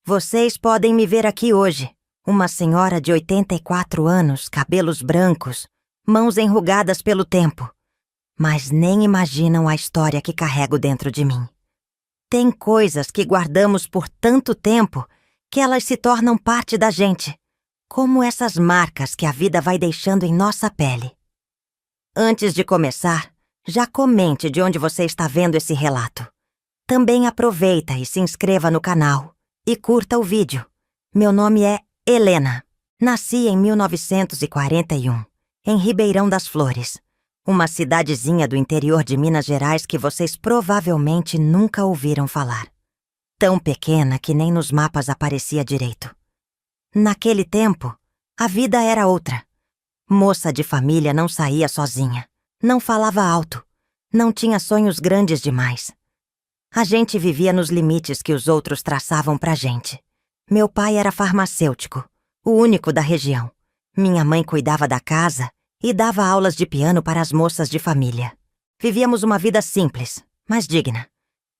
Vocês podem me ver aqui hoje, uma senhora de 84 anos, cabelos brancos, mãos enrugadas pelo tempo, mas nem imaginam a história que carrego dentro de mim. Tem coisas que guardamos por tanto tempo que elas se tornam parte da gente, como essas marcas que a vida vai deixando em nossa pele. Antes de começar, já comente de onde você está vendo esse relato. Também aproveita e se inscreva no canal e curta o vídeo. Meu nome é Helena. Nasci em 1941, em Ribeirão das Flores, uma cidadezinha do interior de Minas Gerais que vocês provavelmente nunca ouviram falar. Tão pequena que nem nos mapas aparecia direito. Naquele tempo, a vida era outra. Moça de família não saía sozinha, não falava alto, não tinha sonhos grandes demais. A gente vivia nos limites que os outros traçavam pra gente. Meu pai era farmacêutico, o único da região. Minha mãe cuidava da casa e dava aulas de piano para as moças de família. Vivíamos uma vida simples, mas digna.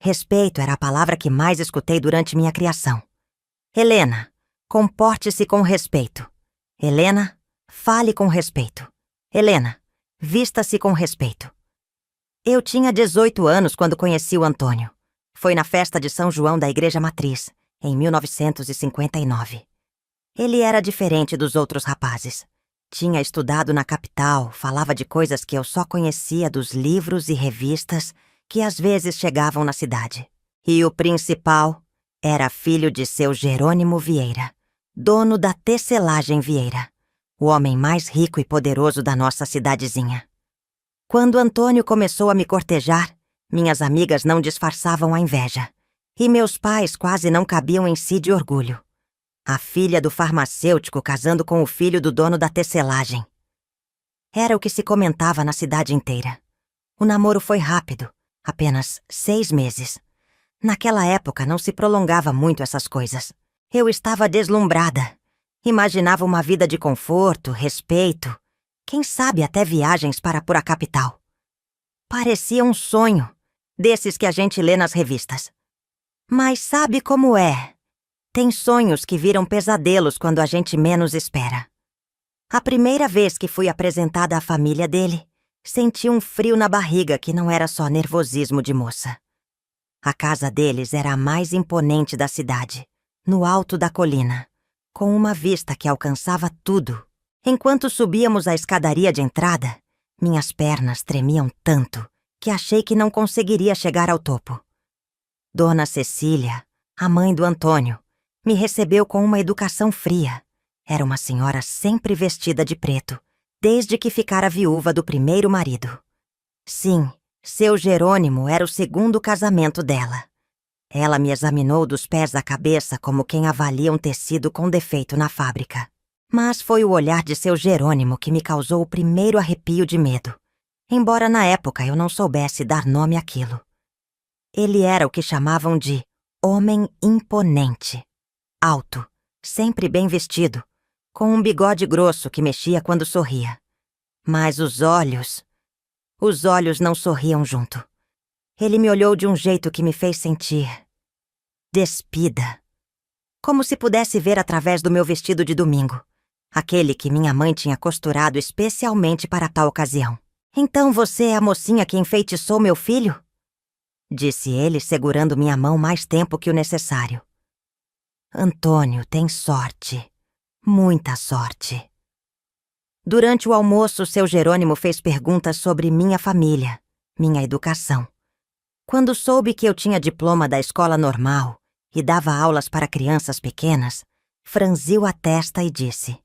Respeito era a palavra que mais escutei durante minha criação. Helena, comporte-se com respeito. Helena, fale com respeito. Helena, vista-se com respeito. Eu tinha 18 anos quando conheci o Antônio. Foi na festa de São João da Igreja Matriz, em 1959. Ele era diferente dos outros rapazes. Tinha estudado na capital, falava de coisas que eu só conhecia dos livros e revistas que às vezes chegavam na cidade. E o principal era filho de seu Jerônimo Vieira, dono da tecelagem Vieira, o homem mais rico e poderoso da nossa cidadezinha. Quando Antônio começou a me cortejar, minhas amigas não disfarçavam a inveja, e meus pais quase não cabiam em si de orgulho. A filha do farmacêutico casando com o filho do dono da tecelagem. Era o que se comentava na cidade inteira. O namoro foi rápido, apenas 6 meses. Naquela época não se prolongava muito essas coisas. Eu estava deslumbrada. Imaginava uma vida de conforto, respeito, quem sabe até viagens para por a capital. Parecia um sonho, desses que a gente lê nas revistas. Mas sabe como é? Tem sonhos que viram pesadelos quando a gente menos espera. A primeira vez que fui apresentada à família dele, senti um frio na barriga que não era só nervosismo de moça. A casa deles era a mais imponente da cidade, no alto da colina, com uma vista que alcançava tudo. Enquanto subíamos a escadaria de entrada, minhas pernas tremiam tanto que achei que não conseguiria chegar ao topo. Dona Cecília, a mãe do Antônio, me recebeu com uma educação fria. Era uma senhora sempre vestida de preto, desde que ficara viúva do primeiro marido. Sim, seu Jerônimo era o segundo casamento dela. Ela me examinou dos pés à cabeça como quem avalia um tecido com defeito na fábrica. Mas foi o olhar de seu Jerônimo que me causou o primeiro arrepio de medo, embora na época eu não soubesse dar nome àquilo. Ele era o que chamavam de homem imponente. Alto, sempre bem vestido, com um bigode grosso que mexia quando sorria. Mas os olhos não sorriam junto. Ele me olhou de um jeito que me fez sentir despida. Como se pudesse ver através do meu vestido de domingo, aquele que minha mãe tinha costurado especialmente para tal ocasião. "Então você é a mocinha que enfeitiçou meu filho?" disse ele, segurando minha mão mais tempo que o necessário. Antônio tem sorte, muita sorte. Durante o almoço, seu Jerônimo fez perguntas sobre minha família, minha educação. Quando soube que eu tinha diploma da escola normal e dava aulas para crianças pequenas, franziu a testa e disse: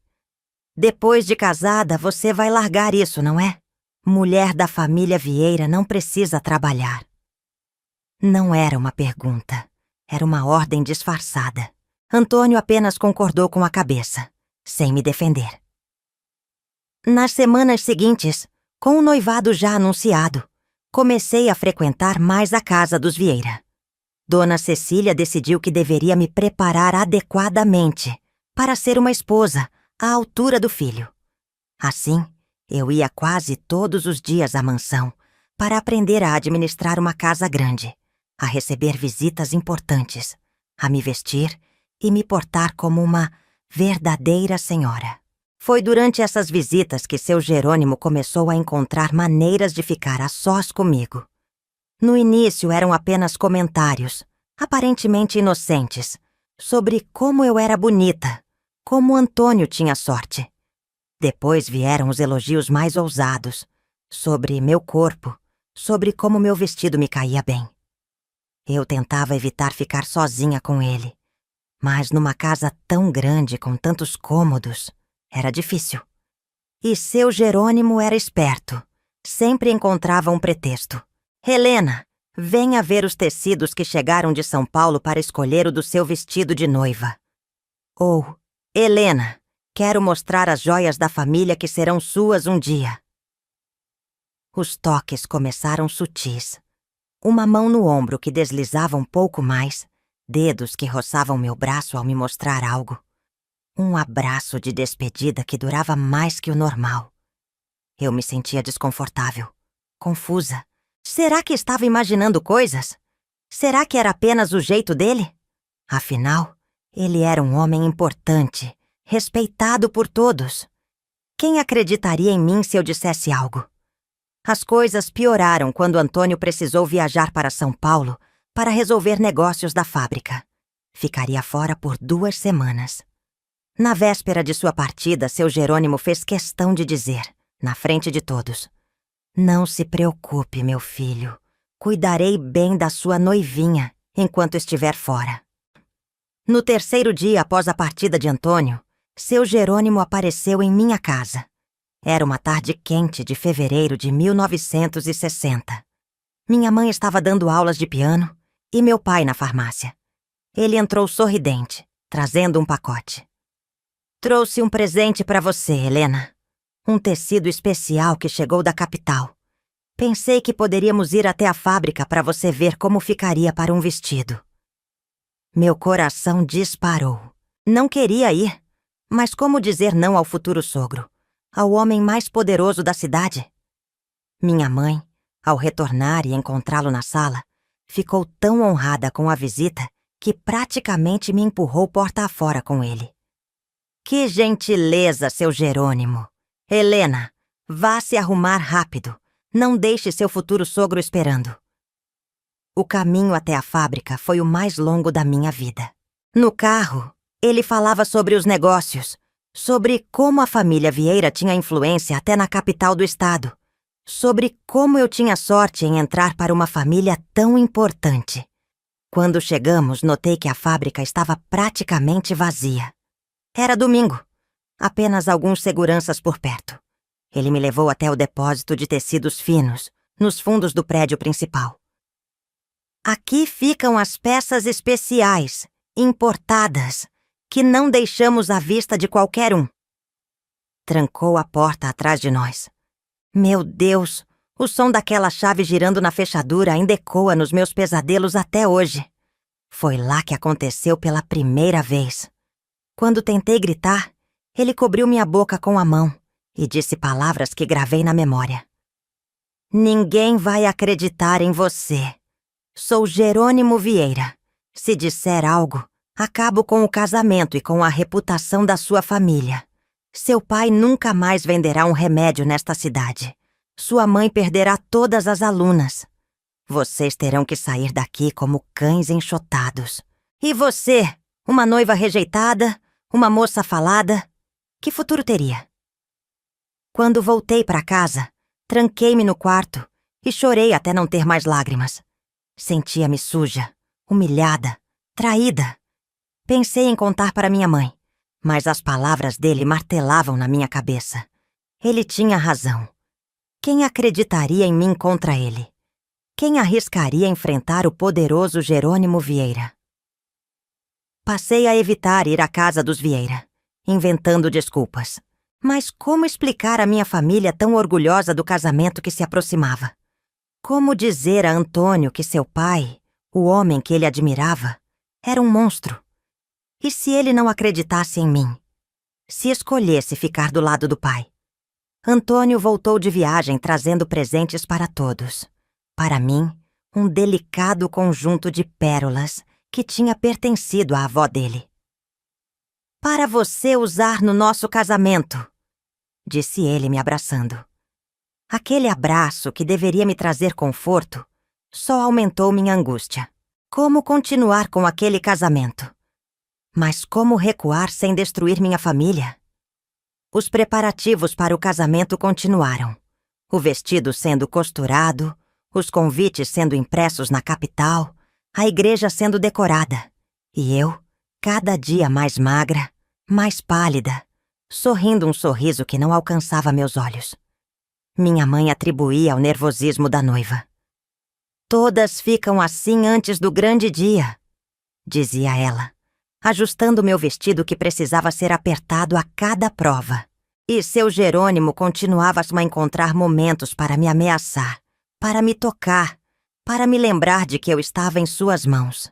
"Depois de casada, você vai largar isso, não é? Mulher da família Vieira não precisa trabalhar." Não era uma pergunta, era uma ordem disfarçada. Antônio apenas concordou com a cabeça, sem me defender. Nas semanas seguintes, com o noivado já anunciado, comecei a frequentar mais a casa dos Vieira. Dona Cecília decidiu que deveria me preparar adequadamente para ser uma esposa à altura do filho. Assim, eu ia quase todos os dias à mansão para aprender a administrar uma casa grande, a receber visitas importantes, a me vestir e me portar como uma verdadeira senhora. Foi durante essas visitas que seu Jerônimo começou a encontrar maneiras de ficar a sós comigo. No início eram apenas comentários, aparentemente inocentes, sobre como eu era bonita, como Antônio tinha sorte. Depois vieram os elogios mais ousados, sobre meu corpo, sobre como meu vestido me caía bem. Eu tentava evitar ficar sozinha com ele, mas numa casa tão grande com tantos cômodos, era difícil. E seu Jerônimo era esperto. Sempre encontrava um pretexto. Helena, venha ver os tecidos que chegaram de São Paulo para escolher o do seu vestido de noiva. Ou, Helena, quero mostrar as joias da família que serão suas um dia. Os toques começaram sutis. Uma mão no ombro que deslizava um pouco mais, dedos que roçavam meu braço ao me mostrar algo. Um abraço de despedida que durava mais que o normal. Eu me sentia desconfortável, confusa. Será que estava imaginando coisas? Será que era apenas o jeito dele? Afinal, ele era um homem importante, respeitado por todos. Quem acreditaria em mim se eu dissesse algo? As coisas pioraram quando Antônio precisou viajar para São Paulo para resolver negócios da fábrica. Ficaria fora por 2 semanas. Na véspera de sua partida, seu Jerônimo fez questão de dizer, na frente de todos: "Não se preocupe, meu filho. Cuidarei bem da sua noivinha enquanto estiver fora." No 3º dia após a partida de Antônio, seu Jerônimo apareceu em minha casa. Era uma tarde quente de fevereiro de 1960. Minha mãe estava dando aulas de piano e meu pai na farmácia. Ele entrou sorridente, trazendo um pacote. "Trouxe um presente para você, Helena. Um tecido especial que chegou da capital. Pensei que poderíamos ir até a fábrica para você ver como ficaria para um vestido." Meu coração disparou. Não queria ir, mas como dizer não ao futuro sogro, ao homem mais poderoso da cidade? Minha mãe, ao retornar e encontrá-lo na sala, ficou tão honrada com a visita que praticamente me empurrou porta afora com ele. "Que gentileza, seu Jerônimo. Helena, vá se arrumar rápido. Não deixe seu futuro sogro esperando." O caminho até a fábrica foi o mais longo da minha vida. No carro, ele falava sobre os negócios, sobre como a família Vieira tinha influência até na capital do estado, sobre como eu tinha sorte em entrar para uma família tão importante. Quando chegamos, notei que a fábrica estava praticamente vazia. Era domingo. Apenas alguns seguranças por perto. Ele me levou até o depósito de tecidos finos, nos fundos do prédio principal. "Aqui ficam as peças especiais, importadas, que não deixamos à vista de qualquer um." Trancou a porta atrás de nós. Meu Deus, o som daquela chave girando na fechadura ainda ecoa nos meus pesadelos até hoje. Foi lá que aconteceu pela primeira vez. Quando tentei gritar, ele cobriu minha boca com a mão e disse palavras que gravei na memória. "Ninguém vai acreditar em você. Sou Jerônimo Vieira. Se disser algo, acabo com o casamento e com a reputação da sua família. Seu pai nunca mais venderá um remédio nesta cidade. Sua mãe perderá todas as alunas. Vocês terão que sair daqui como cães enxotados. E você, uma noiva rejeitada, uma moça falada, que futuro teria?" Quando voltei para casa, tranquei-me no quarto e chorei até não ter mais lágrimas. Sentia-me suja, humilhada, traída. Pensei em contar para minha mãe, mas as palavras dele martelavam na minha cabeça. Ele tinha razão. Quem acreditaria em mim contra ele? Quem arriscaria enfrentar o poderoso Jerônimo Vieira? Passei a evitar ir à casa dos Vieira, inventando desculpas. Mas como explicar à minha família tão orgulhosa do casamento que se aproximava? Como dizer a Antônio que seu pai, o homem que ele admirava, era um monstro? E se ele não acreditasse em mim? Se escolhesse ficar do lado do pai? Antônio voltou de viagem trazendo presentes para todos. Para mim, um delicado conjunto de pérolas que tinha pertencido à avó dele. Para você usar no nosso casamento, disse ele me abraçando. Aquele abraço que deveria me trazer conforto só aumentou minha angústia. Como continuar com aquele casamento? Mas como recuar sem destruir minha família? Os preparativos para o casamento continuaram. O vestido sendo costurado, os convites sendo impressos na capital, a igreja sendo decorada. E eu, cada dia mais magra, mais pálida, sorrindo um sorriso que não alcançava meus olhos. Minha mãe atribuía ao nervosismo da noiva. Todas ficam assim antes do grande dia, dizia ela, ajustando meu vestido que precisava ser apertado a cada prova. E seu Jerônimo continuava a encontrar momentos para me ameaçar, para me tocar, para me lembrar de que eu estava em suas mãos.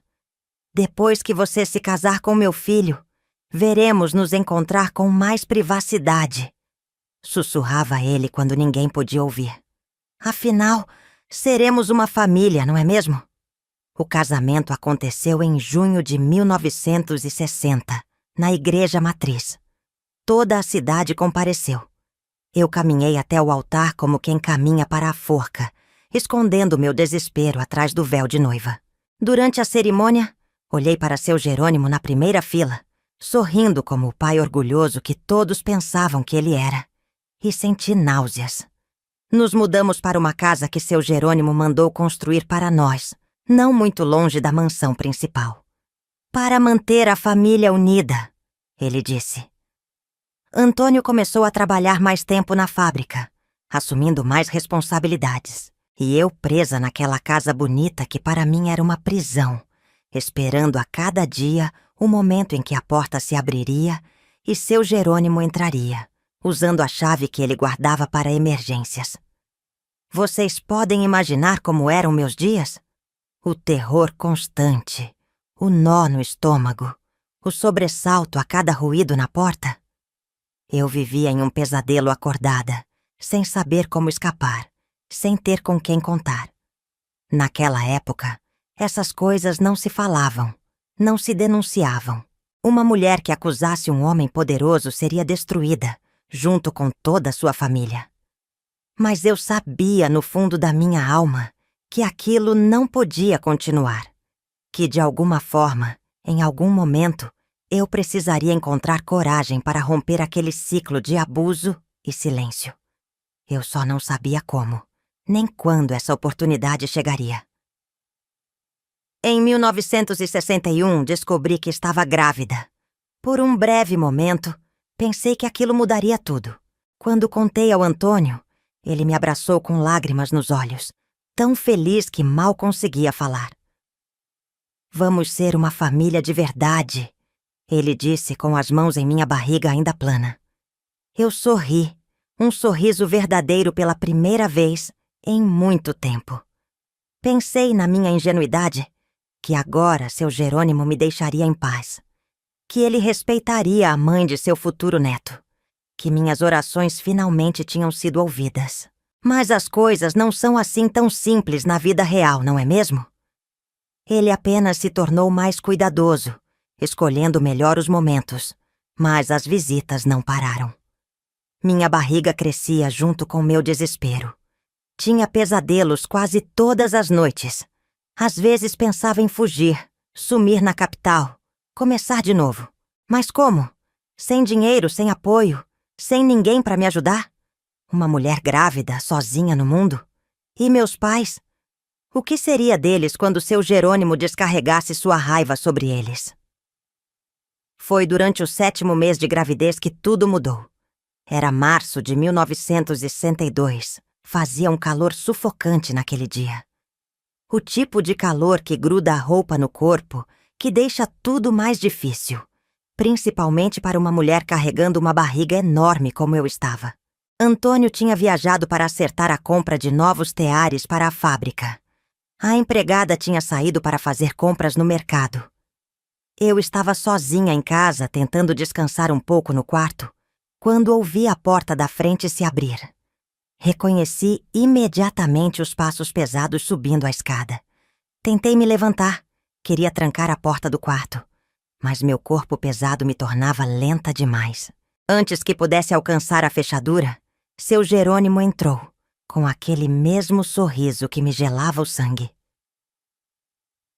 Depois que você se casar com meu filho, veremos nos encontrar com mais privacidade, sussurrava ele quando ninguém podia ouvir. Afinal, seremos uma família, não é mesmo? O casamento aconteceu em junho de 1960, na Igreja Matriz. Toda a cidade compareceu. Eu caminhei até o altar como quem caminha para a forca, escondendo meu desespero atrás do véu de noiva. Durante a cerimônia, olhei para seu Jerônimo na primeira fila, sorrindo como o pai orgulhoso que todos pensavam que ele era, e senti náuseas. Nos mudamos para uma casa que seu Jerônimo mandou construir para nós, não muito longe da mansão principal. Para manter a família unida, ele disse. Antônio começou a trabalhar mais tempo na fábrica, assumindo mais responsabilidades. E eu presa naquela casa bonita que para mim era uma prisão, esperando a cada dia o momento em que a porta se abriria e seu Jerônimo entraria, usando a chave que ele guardava para emergências. Vocês podem imaginar como eram meus dias? O terror constante, o nó no estômago, o sobressalto a cada ruído na porta. Eu vivia em um pesadelo acordada, sem saber como escapar, sem ter com quem contar. Naquela época, essas coisas não se falavam, não se denunciavam. Uma mulher que acusasse um homem poderoso seria destruída, junto com toda a sua família. Mas eu sabia no fundo da minha alma que aquilo não podia continuar, que de alguma forma, em algum momento, eu precisaria encontrar coragem para romper aquele ciclo de abuso e silêncio. Eu só não sabia como, nem quando essa oportunidade chegaria. Em 1961, descobri que estava grávida. Por um breve momento, pensei que aquilo mudaria tudo. Quando contei ao Antônio, ele me abraçou com lágrimas nos olhos, tão feliz que mal conseguia falar. Vamos ser uma família de verdade, ele disse com as mãos em minha barriga ainda plana. Eu sorri, um sorriso verdadeiro pela primeira vez em muito tempo. Pensei na minha ingenuidade, que agora seu Jerônimo me deixaria em paz, que ele respeitaria a mãe de seu futuro neto, que minhas orações finalmente tinham sido ouvidas. Mas as coisas não são assim tão simples na vida real, não é mesmo? Ele apenas se tornou mais cuidadoso, escolhendo melhor os momentos, mas as visitas não pararam. Minha barriga crescia junto com meu desespero. Tinha pesadelos quase todas as noites. Às vezes pensava em fugir, sumir na capital, começar de novo. Mas como? Sem dinheiro, sem apoio, sem ninguém para me ajudar? Uma mulher grávida, sozinha no mundo? E meus pais? O que seria deles quando seu Jerônimo descarregasse sua raiva sobre eles? Foi durante o 7º mês de gravidez que tudo mudou. Era março de 1962. Fazia um calor sufocante naquele dia. O tipo de calor que gruda a roupa no corpo, que deixa tudo mais difícil, principalmente para uma mulher carregando uma barriga enorme como eu estava. Antônio tinha viajado para acertar a compra de novos teares para a fábrica. A empregada tinha saído para fazer compras no mercado. Eu estava sozinha em casa, tentando descansar um pouco no quarto, quando ouvi a porta da frente se abrir. Reconheci imediatamente os passos pesados subindo a escada. Tentei me levantar, queria trancar a porta do quarto, mas meu corpo pesado me tornava lenta demais. Antes que pudesse alcançar a fechadura, seu Jerônimo entrou, com aquele mesmo sorriso que me gelava o sangue.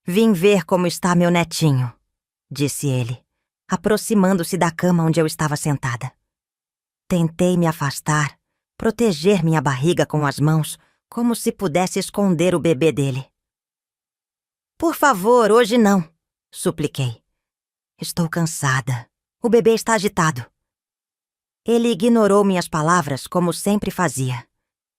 "Vim ver como está meu netinho", disse ele, aproximando-se da cama onde eu estava sentada. Tentei me afastar, proteger minha barriga com as mãos, como se pudesse esconder o bebê dele. "Por favor, hoje não", supliquei. "Estou cansada. O bebê está agitado." Ele ignorou minhas palavras como sempre fazia.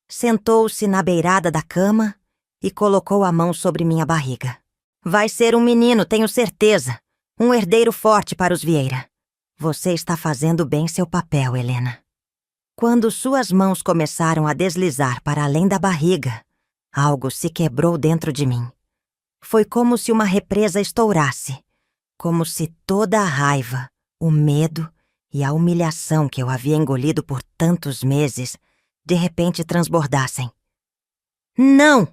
Sentou-se na beirada da cama e colocou a mão sobre minha barriga. "Vai ser um menino, tenho certeza. Um herdeiro forte para os Vieira. Você está fazendo bem seu papel, Helena." Quando suas mãos começaram a deslizar para além da barriga, algo se quebrou dentro de mim. Foi como se uma represa estourasse, como se toda a raiva, o medo e a humilhação que eu havia engolido por tantos meses de repente transbordassem. "Não!"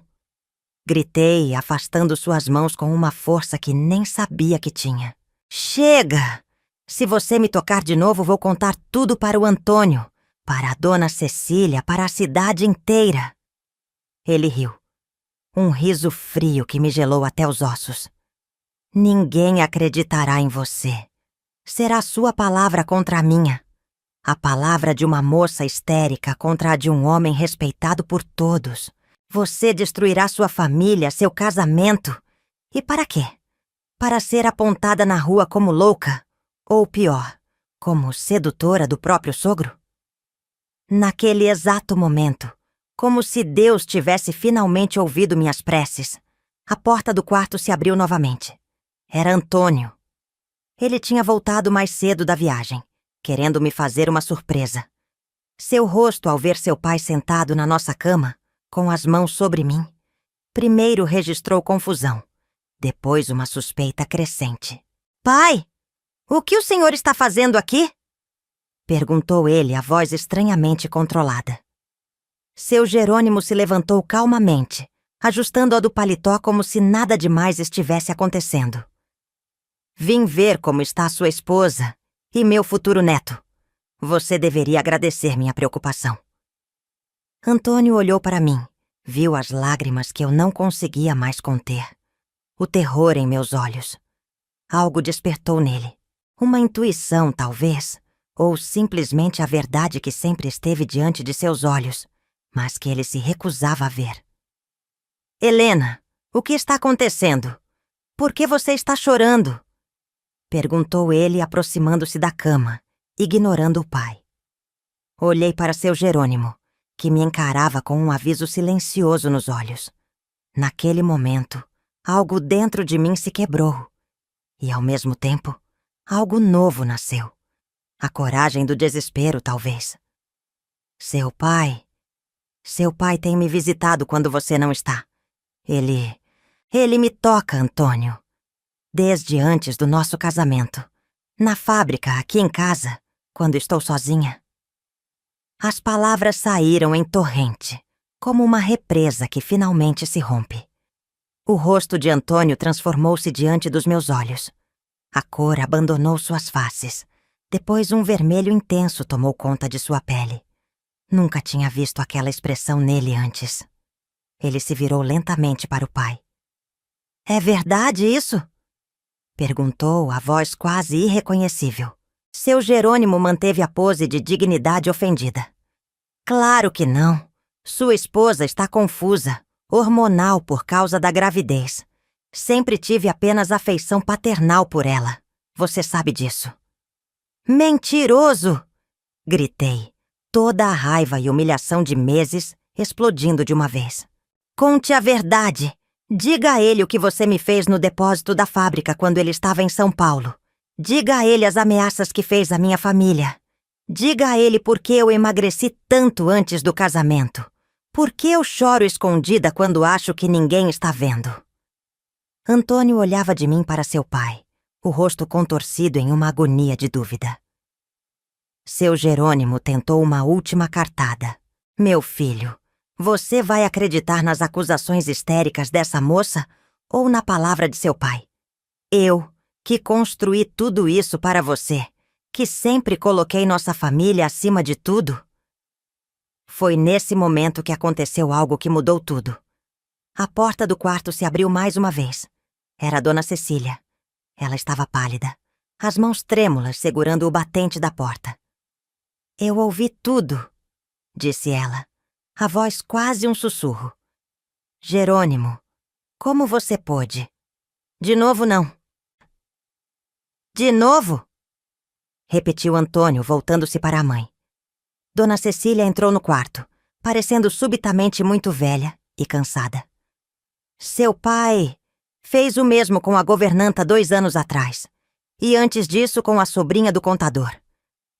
gritei, afastando suas mãos com uma força que nem sabia que tinha. "Chega! Se você me tocar de novo, vou contar tudo para o Antônio, para a dona Cecília, para a cidade inteira." Ele riu. Um riso frio que me gelou até os ossos. "Ninguém acreditará em você. Será sua palavra contra a minha. A palavra de uma moça histérica contra a de um homem respeitado por todos. Você destruirá sua família, seu casamento. E para quê? Para ser apontada na rua como louca? Ou pior, como sedutora do próprio sogro?" Naquele exato momento, como se Deus tivesse finalmente ouvido minhas preces, a porta do quarto se abriu novamente. Era Antônio. Ele tinha voltado mais cedo da viagem, querendo me fazer uma surpresa. Seu rosto, ao ver seu pai sentado na nossa cama, com as mãos sobre mim, primeiro registrou confusão, depois uma suspeita crescente. "Pai, o que o senhor está fazendo aqui?" perguntou ele, a voz estranhamente controlada. Seu Jerônimo se levantou calmamente, ajustando a do paletó como se nada demais estivesse acontecendo. "Vim ver como está sua esposa e meu futuro neto. Você deveria agradecer minha preocupação." Antônio olhou para mim, viu as lágrimas que eu não conseguia mais conter, o terror em meus olhos. Algo despertou nele. Uma intuição, talvez, ou simplesmente a verdade que sempre esteve diante de seus olhos, mas que ele se recusava a ver. "Helena, o que está acontecendo? Por que você está chorando?" perguntou ele, aproximando-se da cama, ignorando o pai. Olhei para seu Jerônimo, que me encarava com um aviso silencioso nos olhos. Naquele momento, algo dentro de mim se quebrou. E, ao mesmo tempo, algo novo nasceu. A coragem do desespero, talvez. Seu pai tem me visitado quando você não está. Ele me toca, Antônio. Desde antes do nosso casamento. Na fábrica, aqui em casa, quando estou sozinha." As palavras saíram em torrente, como uma represa que finalmente se rompe. O rosto de Antônio transformou-se diante dos meus olhos. A cor abandonou suas faces. Depois um vermelho intenso tomou conta de sua pele. Nunca tinha visto aquela expressão nele antes. Ele se virou lentamente para o pai. "É verdade isso?" perguntou, a voz quase irreconhecível. Seu Jerônimo manteve a pose de dignidade ofendida. "Claro que não. Sua esposa está confusa, hormonal por causa da gravidez. Sempre tive apenas afeição paternal por ela. Você sabe disso." "Mentiroso!" gritei, toda a raiva e humilhação de meses explodindo de uma vez. "Conte a verdade. Diga a ele o que você me fez no depósito da fábrica quando ele estava em São Paulo. Diga a ele as ameaças que fez à minha família. Diga a ele por que eu emagreci tanto antes do casamento. Por que eu choro escondida quando acho que ninguém está vendo?" Antônio olhava de mim para seu pai, o rosto contorcido em uma agonia de dúvida. Seu Jerônimo tentou uma última cartada. "Meu filho, você vai acreditar nas acusações histéricas dessa moça ou na palavra de seu pai? Eu, que construí tudo isso para você, que sempre coloquei nossa família acima de tudo? Foi nesse momento que aconteceu algo que mudou tudo. A porta do quarto se abriu mais uma vez. Era a Dona Cecília. Ela estava pálida, as mãos trêmulas segurando o batente da porta. Eu ouvi tudo, disse ela, a voz quase um sussurro. Jerônimo, como você pôde? De novo, não. De novo? Repetiu Antônio, voltando-se para a mãe. Dona Cecília entrou no quarto, parecendo subitamente muito velha e cansada. Seu pai fez o mesmo com a governanta 2 anos atrás, e antes disso com a sobrinha do contador.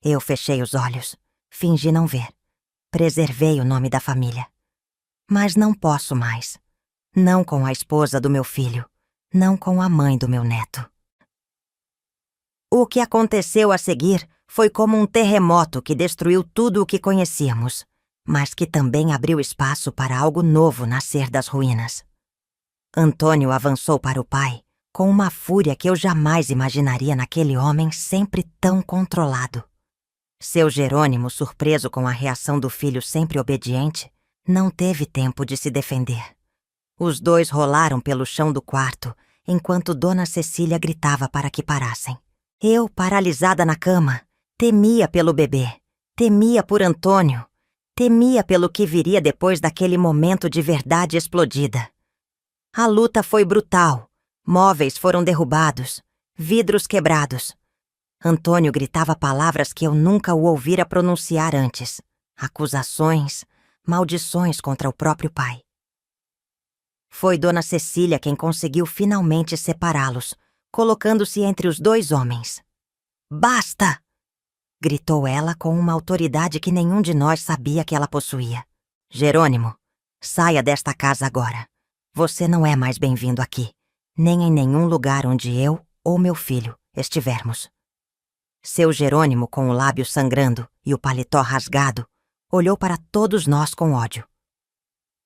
Eu fechei os olhos, fingi não ver. Preservei o nome da família. Mas não posso mais. Não com a esposa do meu filho, não com a mãe do meu neto. O que aconteceu a seguir foi como um terremoto que destruiu tudo o que conhecíamos, mas que também abriu espaço para algo novo nascer das ruínas. Antônio avançou para o pai com uma fúria que eu jamais imaginaria naquele homem sempre tão controlado. Seu Jerônimo, surpreso com a reação do filho sempre obediente, não teve tempo de se defender. Os dois rolaram pelo chão do quarto, enquanto Dona Cecília gritava para que parassem. Eu, paralisada na cama, temia pelo bebê, temia por Antônio, temia pelo que viria depois daquele momento de verdade explodida. A luta foi brutal. Móveis foram derrubados, vidros quebrados. Antônio gritava palavras que eu nunca o ouvira pronunciar antes. Acusações, maldições contra o próprio pai. Foi Dona Cecília quem conseguiu finalmente separá-los, colocando-se entre os 2 homens. Basta! Gritou ela com uma autoridade que nenhum de nós sabia que ela possuía. Jerônimo, saia desta casa agora. Você não é mais bem-vindo aqui, nem em nenhum lugar onde eu ou meu filho estivermos. Seu Jerônimo, com o lábio sangrando e o paletó rasgado, olhou para todos nós com ódio.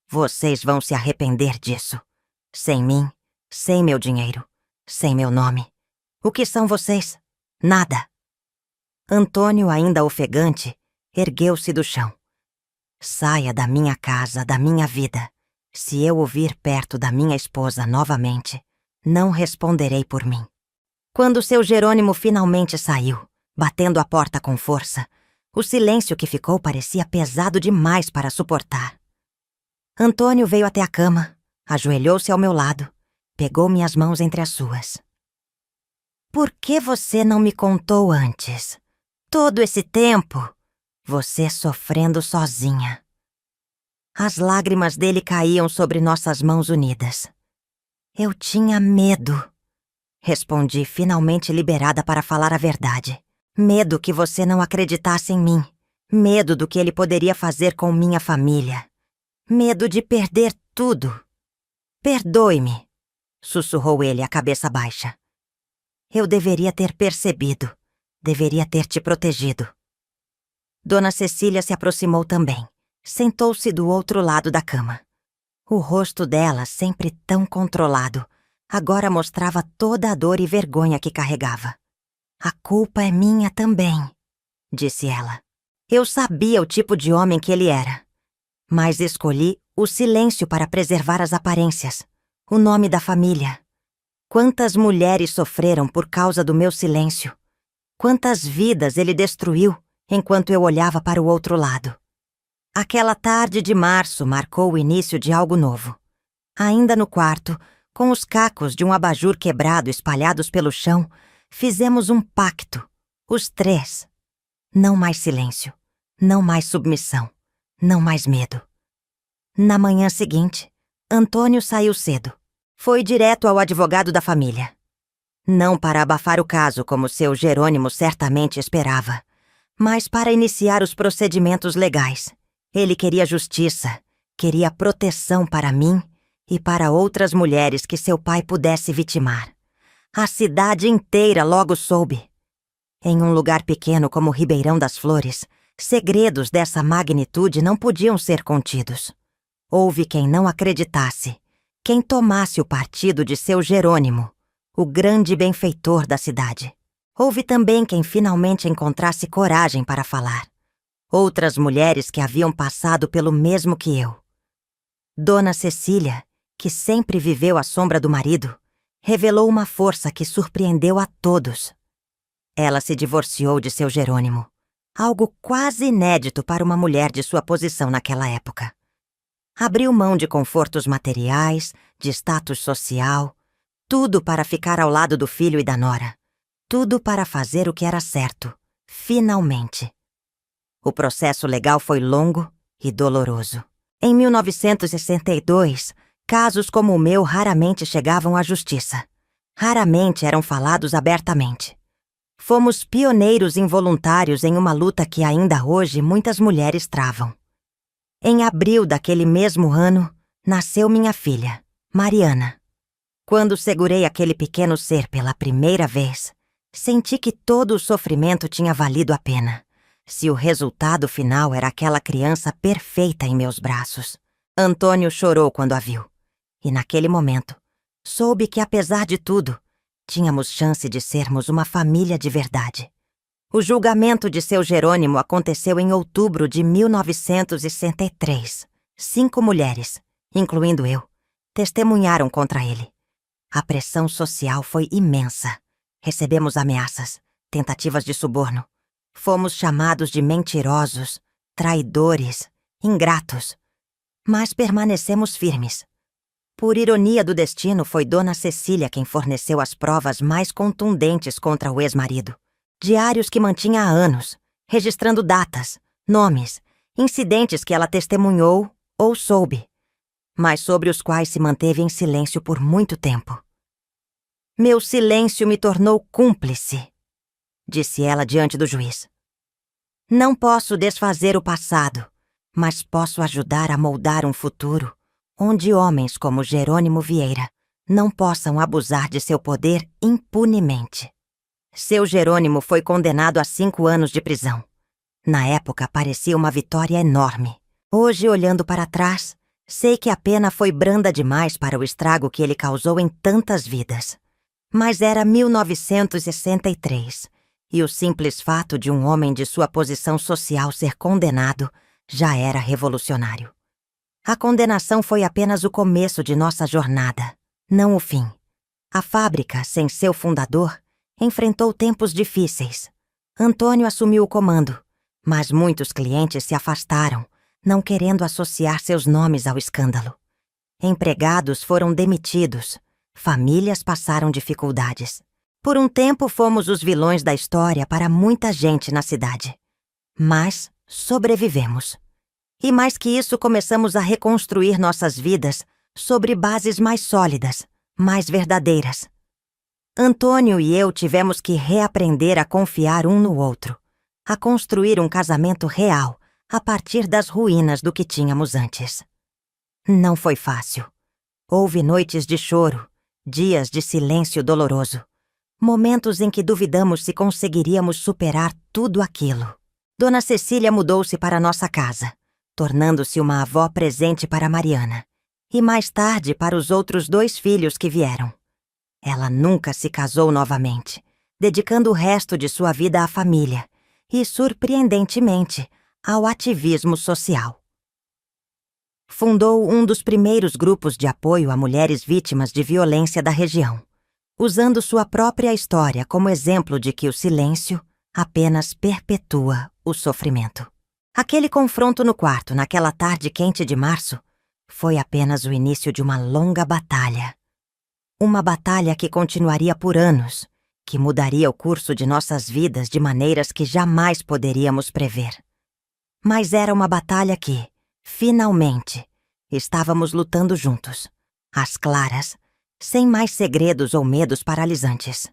Vocês vão se arrepender disso. Sem mim, sem meu dinheiro, sem meu nome. O que são vocês? Nada. Antônio, ainda ofegante, ergueu-se do chão. Saia da minha casa, da minha vida. Se eu o vir perto da minha esposa novamente, não responderei por mim. Quando seu Jerônimo finalmente saiu, batendo a porta com força, o silêncio que ficou parecia pesado demais para suportar. Antônio veio até a cama, ajoelhou-se ao meu lado, pegou minhas mãos entre as suas. Por que você não me contou antes? Todo esse tempo, você sofrendo sozinha. As lágrimas dele caíam sobre nossas mãos unidas. Eu tinha medo, respondi, finalmente liberada para falar a verdade. Medo que você não acreditasse em mim. Medo do que ele poderia fazer com minha família. Medo de perder tudo. Perdoe-me, sussurrou ele, a cabeça baixa. Eu deveria ter percebido. Deveria ter te protegido. Dona Cecília se aproximou também. Sentou-se do outro lado da cama. O rosto dela, sempre tão controlado, agora mostrava toda a dor e vergonha que carregava. A culpa é minha também, disse ela. Eu sabia o tipo de homem que ele era. Mas escolhi o silêncio para preservar as aparências, o nome da família. Quantas mulheres sofreram por causa do meu silêncio? Quantas vidas ele destruiu enquanto eu olhava para o outro lado? Aquela tarde de março marcou o início de algo novo. Ainda no quarto, com os cacos de um abajur quebrado espalhados pelo chão, fizemos um pacto, os 3. Não mais silêncio, não mais submissão, não mais medo. Na manhã seguinte, Antônio saiu cedo. Foi direto ao advogado da família. Não para abafar o caso, como seu Jerônimo certamente esperava, mas para iniciar os procedimentos legais. Ele queria justiça, queria proteção para mim e para outras mulheres que seu pai pudesse vitimar. A cidade inteira logo soube. Em um lugar pequeno como Ribeirão das Flores, segredos dessa magnitude não podiam ser contidos. Houve quem não acreditasse, quem tomasse o partido de seu Jerônimo, o grande benfeitor da cidade. Houve também quem finalmente encontrasse coragem para falar. Outras mulheres que haviam passado pelo mesmo que eu. Dona Cecília, que sempre viveu à sombra do marido, revelou uma força que surpreendeu a todos. Ela se divorciou de seu Jerônimo, algo quase inédito para uma mulher de sua posição naquela época. Abriu mão de confortos materiais, de status social, tudo para ficar ao lado do filho e da nora. Tudo para fazer o que era certo, finalmente. O processo legal foi longo e doloroso. Em 1962, casos como o meu raramente chegavam à justiça. Raramente eram falados abertamente. Fomos pioneiros involuntários em uma luta que ainda hoje muitas mulheres travam. Em abril daquele mesmo ano, nasceu minha filha, Mariana. Quando segurei aquele pequeno ser pela primeira vez, senti que todo o sofrimento tinha valido a pena, se o resultado final era aquela criança perfeita em meus braços. Antônio chorou quando a viu. E naquele momento, soube que apesar de tudo, tínhamos chance de sermos uma família de verdade. O julgamento de seu Jerônimo aconteceu em outubro de 1963. 5 mulheres, incluindo eu, testemunharam contra ele. A pressão social foi imensa. Recebemos ameaças, tentativas de suborno. Fomos chamados de mentirosos, traidores, ingratos. Mas permanecemos firmes. Por ironia do destino, foi Dona Cecília quem forneceu as provas mais contundentes contra o ex-marido. Diários que mantinha há anos, registrando datas, nomes, incidentes que ela testemunhou ou soube, mas sobre os quais se manteve em silêncio por muito tempo. Meu silêncio me tornou cúmplice, disse ela diante do juiz. Não posso desfazer o passado, mas posso ajudar a moldar um futuro onde homens como Jerônimo Vieira não possam abusar de seu poder impunemente. Seu Jerônimo foi condenado a 5 anos de prisão. Na época, parecia uma vitória enorme. Hoje, olhando para trás, sei que a pena foi branda demais para o estrago que ele causou em tantas vidas. Mas era 1963, e o simples fato de um homem de sua posição social ser condenado já era revolucionário. A condenação foi apenas o começo de nossa jornada, não o fim. A fábrica, sem seu fundador, enfrentou tempos difíceis. Antônio assumiu o comando, mas muitos clientes se afastaram, não querendo associar seus nomes ao escândalo. Empregados foram demitidos, famílias passaram dificuldades. Por um tempo fomos os vilões da história para muita gente na cidade. Mas sobrevivemos. E mais que isso, começamos a reconstruir nossas vidas sobre bases mais sólidas, mais verdadeiras. Antônio e eu tivemos que reaprender a confiar um no outro, a construir um casamento real a partir das ruínas do que tínhamos antes. Não foi fácil. Houve noites de choro, dias de silêncio doloroso, momentos em que duvidamos se conseguiríamos superar tudo aquilo. Dona Cecília mudou-se para nossa casa, tornando-se uma avó presente para Mariana, e mais tarde para os outros 2 filhos que vieram. Ela nunca se casou novamente, dedicando o resto de sua vida à família e, surpreendentemente, ao ativismo social. Fundou um dos primeiros grupos de apoio a mulheres vítimas de violência da região, usando sua própria história como exemplo de que o silêncio apenas perpetua o sofrimento. Aquele confronto no quarto, naquela tarde quente de março, foi apenas o início de uma longa batalha. Uma batalha que continuaria por anos, que mudaria o curso de nossas vidas de maneiras que jamais poderíamos prever. Mas era uma batalha que, finalmente, estávamos lutando juntos, às claras, sem mais segredos ou medos paralisantes.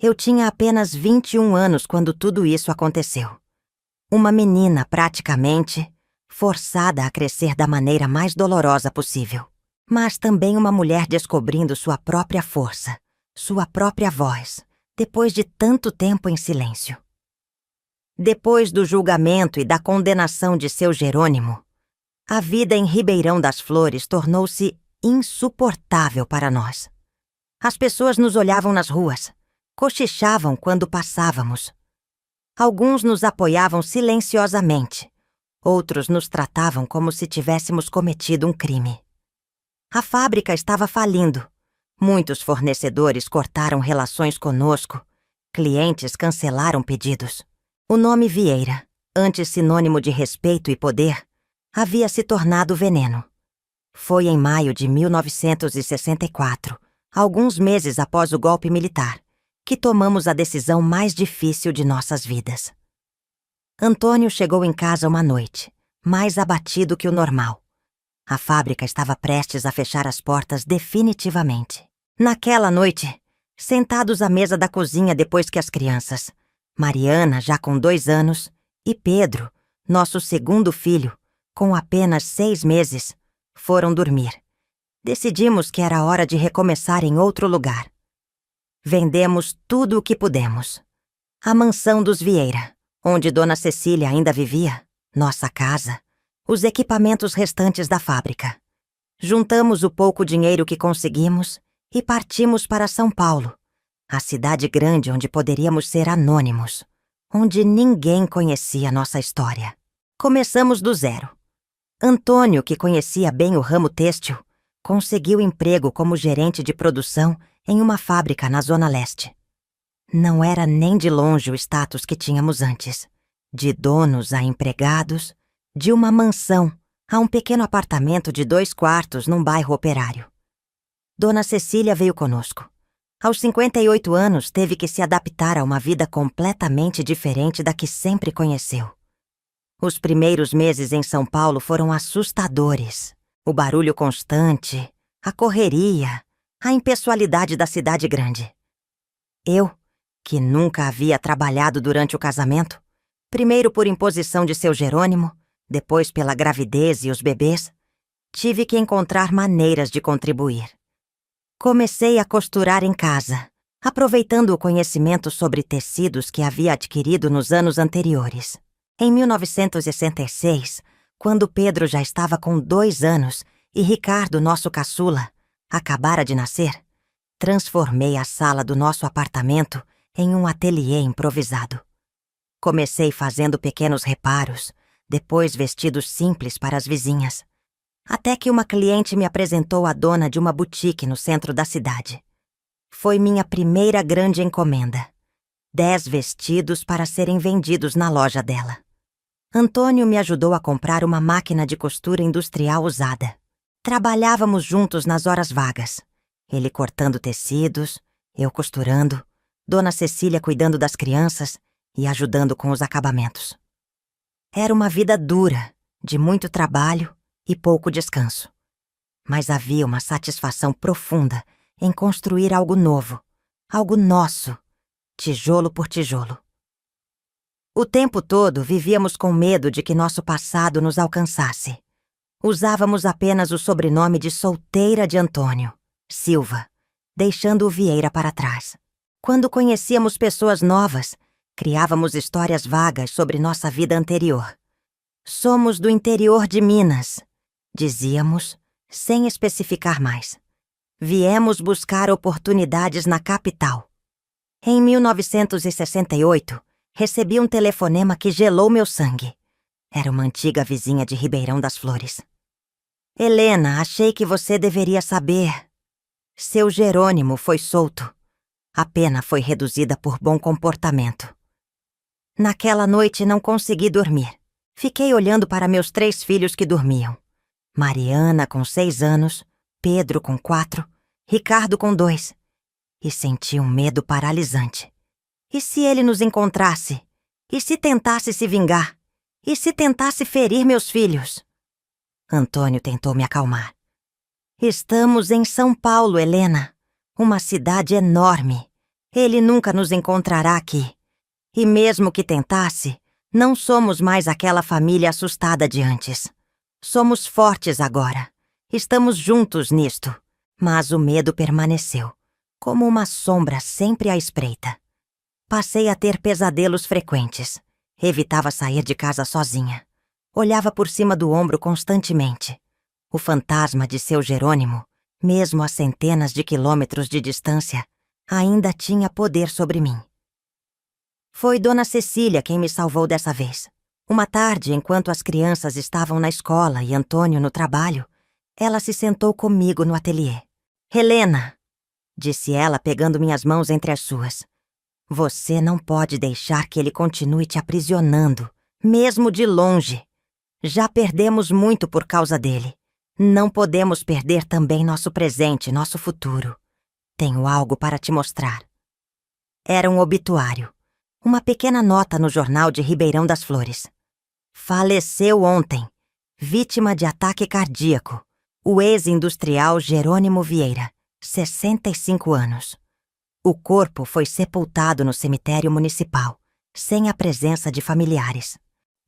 Eu tinha apenas 21 anos quando tudo isso aconteceu. Uma menina, praticamente, forçada a crescer da maneira mais dolorosa possível. Mas também uma mulher descobrindo sua própria força, sua própria voz, depois de tanto tempo em silêncio. Depois do julgamento e da condenação de seu Jerônimo, a vida em Ribeirão das Flores tornou-se insuportável para nós. As pessoas nos olhavam nas ruas, cochichavam quando passávamos. Alguns nos apoiavam silenciosamente, outros nos tratavam como se tivéssemos cometido um crime. A fábrica estava falindo. Muitos fornecedores cortaram relações conosco, clientes cancelaram pedidos. O nome Vieira, antes sinônimo de respeito e poder, havia se tornado veneno. Foi em maio de 1964, alguns meses após o golpe militar, que tomamos a decisão mais difícil de nossas vidas. Antônio chegou em casa uma noite, mais abatido que o normal. A fábrica estava prestes a fechar as portas definitivamente. Naquela noite, sentados à mesa da cozinha depois que as crianças, Mariana, já com 2 anos, e Pedro, nosso segundo filho, com apenas 6 meses, foram dormir. Decidimos que era hora de recomeçar em outro lugar. Vendemos tudo o que pudemos. A mansão dos Vieira, onde Dona Cecília ainda vivia, nossa casa, os equipamentos restantes da fábrica. Juntamos o pouco dinheiro que conseguimos e partimos para São Paulo, a cidade grande onde poderíamos ser anônimos, onde ninguém conhecia nossa história. Começamos do zero. Antônio, que conhecia bem o ramo têxtil, conseguiu emprego como gerente de produção em uma fábrica na Zona Leste. Não era nem de longe o status que tínhamos antes. De donos a empregados, de uma mansão a um pequeno apartamento de 2 quartos num bairro operário. Dona Cecília veio conosco. Aos 58 anos, teve que se adaptar a uma vida completamente diferente da que sempre conheceu. Os primeiros meses em São Paulo foram assustadores. O barulho constante, a correria, a impessoalidade da cidade grande. Eu, que nunca havia trabalhado durante o casamento, primeiro por imposição de seu Jerônimo, depois pela gravidez e os bebês, tive que encontrar maneiras de contribuir. Comecei a costurar em casa, aproveitando o conhecimento sobre tecidos que havia adquirido nos anos anteriores. Em 1966, quando Pedro já estava com 2 anos e Ricardo, nosso caçula, acabara de nascer, transformei a sala do nosso apartamento em um ateliê improvisado. Comecei fazendo pequenos reparos, depois vestidos simples para as vizinhas, até que uma cliente me apresentou a dona de uma boutique no centro da cidade. Foi minha primeira grande encomenda. 10 vestidos para serem vendidos na loja dela. Antônio me ajudou a comprar uma máquina de costura industrial usada. Trabalhávamos juntos nas horas vagas. Ele cortando tecidos, eu costurando, Dona Cecília cuidando das crianças e ajudando com os acabamentos. Era uma vida dura, de muito trabalho e pouco descanso. Mas havia uma satisfação profunda em construir algo novo, algo nosso, tijolo por tijolo. O tempo todo vivíamos com medo de que nosso passado nos alcançasse. Usávamos apenas o sobrenome de solteira de Antônio, Silva, deixando o Vieira para trás. Quando conhecíamos pessoas novas, criávamos histórias vagas sobre nossa vida anterior. Somos do interior de Minas, dizíamos, sem especificar mais. Viemos buscar oportunidades na capital. Em 1968, recebi um telefonema que gelou meu sangue. Era uma antiga vizinha de Ribeirão das Flores. Helena, achei que você deveria saber. Seu Jerônimo foi solto. A pena foi reduzida por bom comportamento. Naquela noite não consegui dormir. Fiquei olhando para meus 3 filhos que dormiam. Mariana com 6 anos, Pedro com 4, Ricardo com 2. E senti um medo paralisante. E se ele nos encontrasse? E se tentasse se vingar? E se tentasse ferir meus filhos? Antônio tentou me acalmar. Estamos em São Paulo, Helena. Uma cidade enorme. Ele nunca nos encontrará aqui. E mesmo que tentasse, não somos mais aquela família assustada de antes. Somos fortes agora. Estamos juntos nisto. Mas o medo permaneceu, como uma sombra sempre à espreita. Passei a ter pesadelos frequentes. Evitava sair de casa sozinha. Olhava por cima do ombro constantemente. O fantasma de seu Jerônimo mesmo a centenas de quilômetros de distância, ainda tinha poder sobre mim. Foi Dona Cecília quem me salvou dessa vez. Uma tarde, enquanto as crianças estavam na escola e Antônio no trabalho, ela se sentou comigo no ateliê. "Helena", disse ela, pegando minhas mãos entre as suas, "você não pode deixar que ele continue te aprisionando, mesmo de longe. Já perdemos muito por causa dele. Não podemos perder também nosso presente, nosso futuro. Tenho algo para te mostrar." Era um obituário. Uma pequena nota no jornal de Ribeirão das Flores. "Faleceu ontem, vítima de ataque cardíaco, o ex-industrial Jerônimo Vieira, 65 anos. O corpo foi sepultado no cemitério municipal, sem a presença de familiares.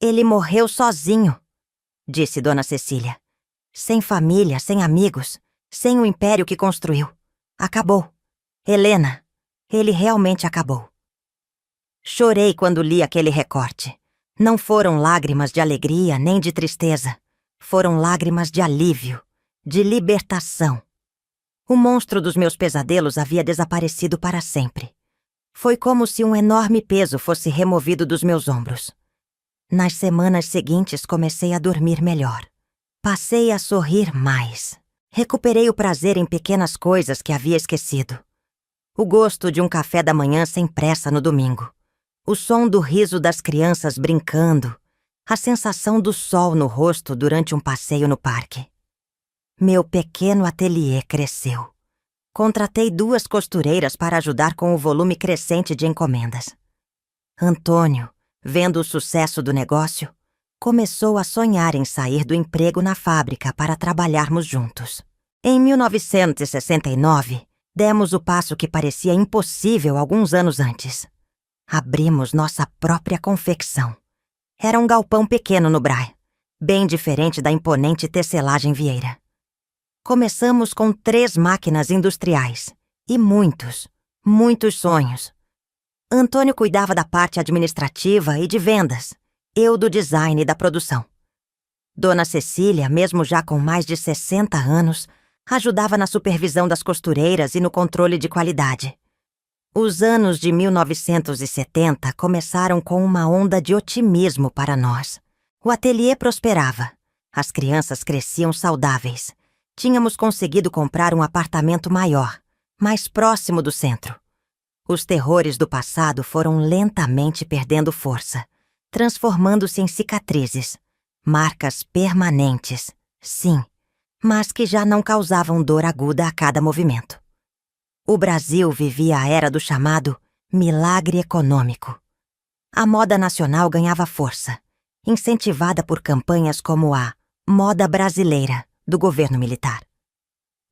Ele morreu sozinho", disse Dona Cecília. "Sem família, sem amigos, sem o império que construiu. Acabou. Helena, ele realmente acabou." Chorei quando li aquele recorte. Não foram lágrimas de alegria nem de tristeza. Foram lágrimas de alívio, de libertação. O monstro dos meus pesadelos havia desaparecido para sempre. Foi como se um enorme peso fosse removido dos meus ombros. Nas semanas seguintes comecei a dormir melhor. Passei a sorrir mais. Recuperei o prazer em pequenas coisas que havia esquecido. O gosto de um café da manhã sem pressa no domingo. O som do riso das crianças brincando. A sensação do sol no rosto durante um passeio no parque. Meu pequeno ateliê cresceu. Contratei 2 costureiras para ajudar com o volume crescente de encomendas. Antônio, vendo o sucesso do negócio, começou a sonhar em sair do emprego na fábrica para trabalharmos juntos. Em 1969, demos o passo que parecia impossível alguns anos antes. Abrimos nossa própria confecção. Era um galpão pequeno no Brás, bem diferente da imponente tecelagem Vieira. Começamos com 3 máquinas industriais e muitos sonhos. Antônio cuidava da parte administrativa e de vendas, eu do design e da produção. Dona Cecília, mesmo já com mais de 60 anos, ajudava na supervisão das costureiras e no controle de qualidade. Os anos de 1970 começaram com uma onda de otimismo para nós. O ateliê prosperava. As crianças cresciam saudáveis. Tínhamos conseguido comprar um apartamento maior, mais próximo do centro. Os terrores do passado foram lentamente perdendo força, transformando-se em cicatrizes, marcas permanentes, sim, mas que já não causavam dor aguda a cada movimento. O Brasil vivia a era do chamado milagre econômico. A moda nacional ganhava força, incentivada por campanhas como a Moda Brasileira, do governo militar.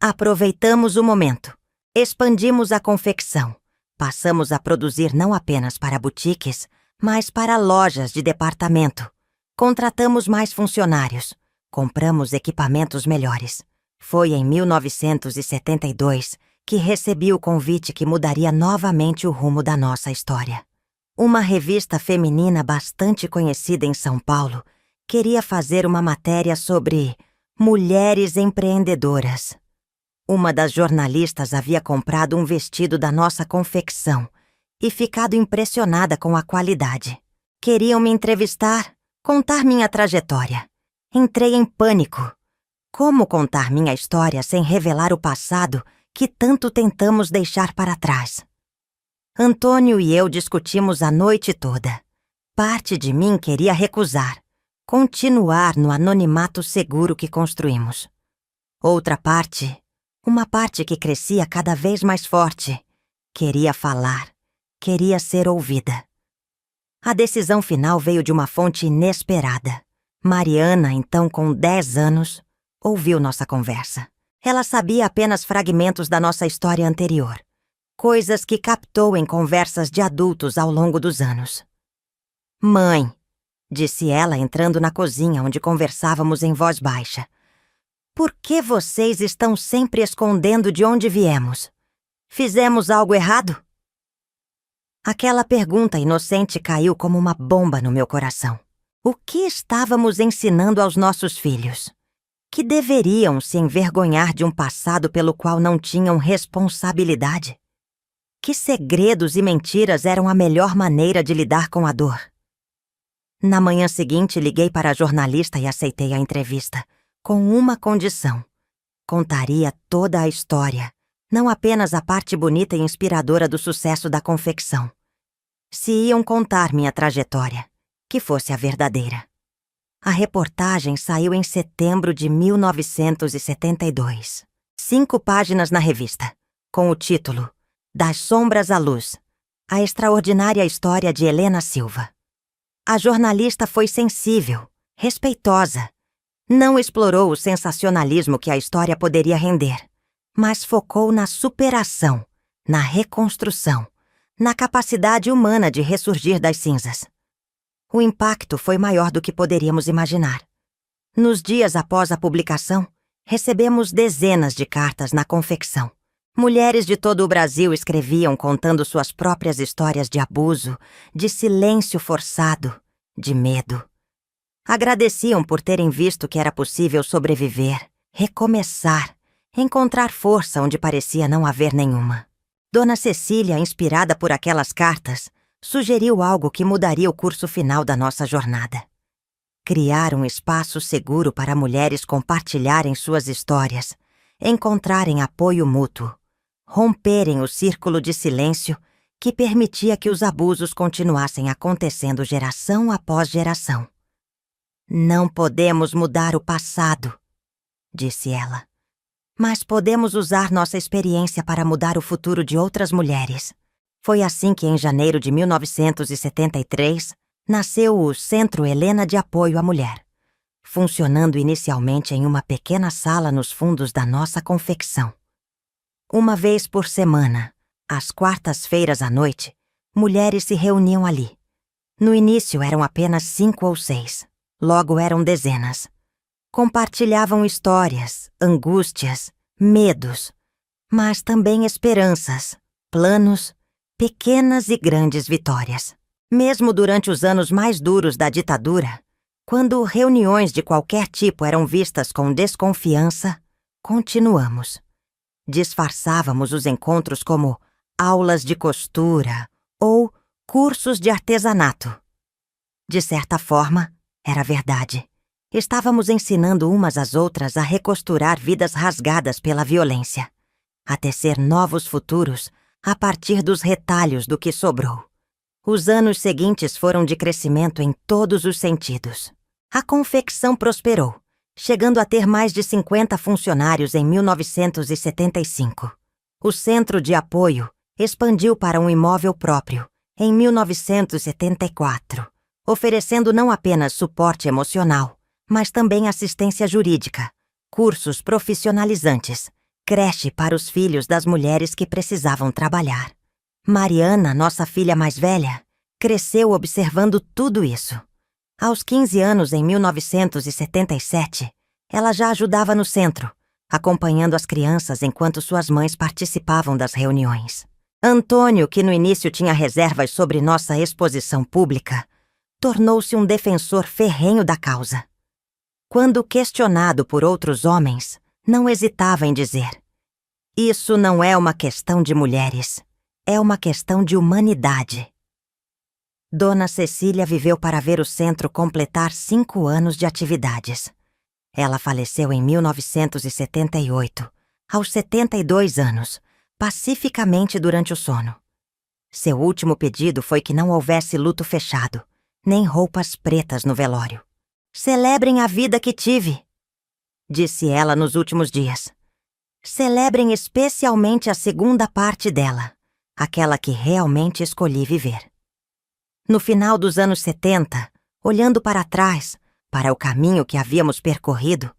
Aproveitamos o momento, expandimos a confecção, passamos a produzir não apenas para boutiques, mas para lojas de departamento. Contratamos mais funcionários, compramos equipamentos melhores. Foi em 1972 que recebi o convite que mudaria novamente o rumo da nossa história. Uma revista feminina bastante conhecida em São Paulo queria fazer uma matéria sobre mulheres empreendedoras. Uma das jornalistas havia comprado um vestido da nossa confecção e ficado impressionada com a qualidade. Queriam me entrevistar, contar minha trajetória. Entrei em pânico. Como contar minha história sem revelar o passado que tanto tentamos deixar para trás? Antônio e eu discutimos a noite toda. Parte de mim queria recusar, continuar no anonimato seguro que construímos. Outra parte, uma parte que crescia cada vez mais forte, queria falar, queria ser ouvida. A decisão final veio de uma fonte inesperada. Mariana, então com 10 anos, ouviu nossa conversa. Ela sabia apenas fragmentos da nossa história anterior, coisas que captou em conversas de adultos ao longo dos anos. "Mãe", disse ela entrando na cozinha onde conversávamos em voz baixa, "por que vocês estão sempre escondendo de onde viemos? Fizemos algo errado?" Aquela pergunta inocente caiu como uma bomba no meu coração. O que estávamos ensinando aos nossos filhos? que deveriam se envergonhar de um passado pelo qual não tinham responsabilidade. Que segredos e mentiras eram a melhor maneira de lidar com a dor. Na manhã seguinte, liguei para a jornalista e aceitei a entrevista, com uma condição. Contaria toda a história, não apenas a parte bonita e inspiradora do sucesso da confecção. Se iam contar minha trajetória, que fosse a verdadeira. A reportagem saiu em setembro de 1972. 5 páginas na revista, com o título Das Sombras à Luz, a extraordinária história de Helena Silva. A jornalista foi sensível, respeitosa. Não explorou o sensacionalismo que a história poderia render, mas focou na superação, na reconstrução, na capacidade humana de ressurgir das cinzas. O impacto foi maior do que poderíamos imaginar. Nos dias após a publicação, recebemos dezenas de cartas na confecção. Mulheres de todo o Brasil escreviam contando suas próprias histórias de abuso, de silêncio forçado, de medo. Agradeciam por terem visto que era possível sobreviver, recomeçar, encontrar força onde parecia não haver nenhuma. Dona Cecília, inspirada por aquelas cartas, sugeriu algo que mudaria o curso final da nossa jornada. Criar um espaço seguro para mulheres compartilharem suas histórias, encontrarem apoio mútuo, romperem o círculo de silêncio que permitia que os abusos continuassem acontecendo geração após geração. Não podemos mudar o passado, disse ela, mas podemos usar nossa experiência para mudar o futuro de outras mulheres. Foi assim que, em janeiro de 1973, nasceu o Centro Helena de Apoio à Mulher, funcionando inicialmente em uma pequena sala nos fundos da nossa confecção. Uma vez por semana, às quartas-feiras à noite, mulheres se reuniam ali. No início eram apenas 5 ou 6, logo eram dezenas. Compartilhavam histórias, angústias, medos, mas também esperanças, planos, pequenas e grandes vitórias. Mesmo durante os anos mais duros da ditadura, quando reuniões de qualquer tipo eram vistas com desconfiança, continuamos. Disfarçávamos os encontros como aulas de costura ou cursos de artesanato. De certa forma, era verdade. Estávamos ensinando umas às outras a recosturar vidas rasgadas pela violência, a tecer novos futuros a partir dos retalhos do que sobrou. Os anos seguintes foram de crescimento em todos os sentidos. A confecção prosperou, chegando a ter mais de 50 funcionários em 1975. O centro de apoio expandiu para um imóvel próprio em 1974, oferecendo não apenas suporte emocional, mas também assistência jurídica, cursos profissionalizantes, creche para os filhos das mulheres que precisavam trabalhar. Mariana, nossa filha mais velha, cresceu observando tudo isso. Aos 15 anos, em 1977, ela já ajudava no centro, acompanhando as crianças enquanto suas mães participavam das reuniões. Antônio, que no início tinha reservas sobre nossa exposição pública, tornou-se um defensor ferrenho da causa. Quando questionado por outros homens, não hesitava em dizer: "Isso não é uma questão de mulheres, é uma questão de humanidade." Dona Cecília viveu para ver o centro completar 5 anos de atividades. Ela faleceu em 1978, aos 72 anos, pacificamente durante o sono. Seu último pedido foi que não houvesse luto fechado, nem roupas pretas no velório. "Celebrem a vida que tive", disse ela nos últimos dias. "Celebrem especialmente a segunda parte dela, aquela que realmente escolhi viver." No final dos anos 70, olhando para trás, para o caminho que havíamos percorrido,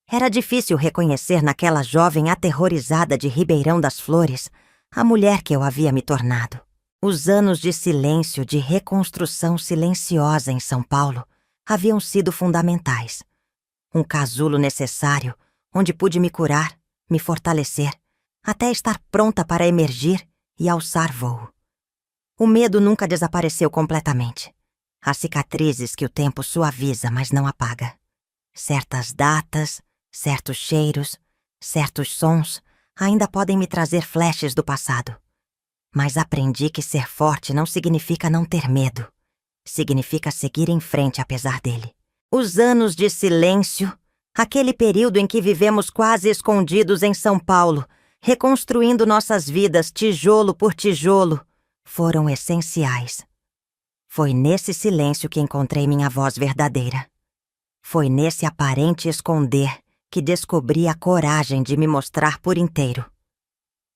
era difícil reconhecer naquela jovem aterrorizada de Ribeirão das Flores a mulher que eu havia me tornado. Os anos de silêncio, de reconstrução silenciosa em São Paulo, haviam sido fundamentais. Um casulo necessário, onde pude me curar, me fortalecer, até estar pronta para emergir e alçar voo. O medo nunca desapareceu completamente. Há cicatrizes que o tempo suaviza, mas não apaga. Certas datas, Certos cheiros, certos sons ainda podem me trazer flashes do passado. Mas aprendi que ser forte não significa não ter medo. Significa seguir em frente apesar dele. Os anos de silêncio, aquele período em que vivemos quase escondidos em São Paulo, reconstruindo nossas vidas tijolo por tijolo, foram essenciais. Foi nesse silêncio que encontrei minha voz verdadeira. Foi nesse aparente esconder que descobri a coragem de me mostrar por inteiro.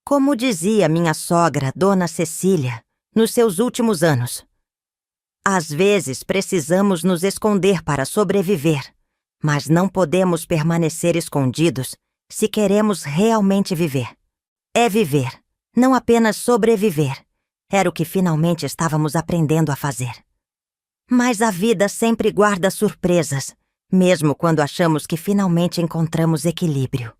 Como dizia minha sogra, Dona Cecília, nos seus últimos anos, às vezes precisamos nos esconder para sobreviver, mas não podemos permanecer escondidos se queremos realmente viver. É viver, não apenas sobreviver. Era o que finalmente estávamos aprendendo a fazer. Mas a vida sempre guarda surpresas, mesmo quando achamos que finalmente encontramos equilíbrio.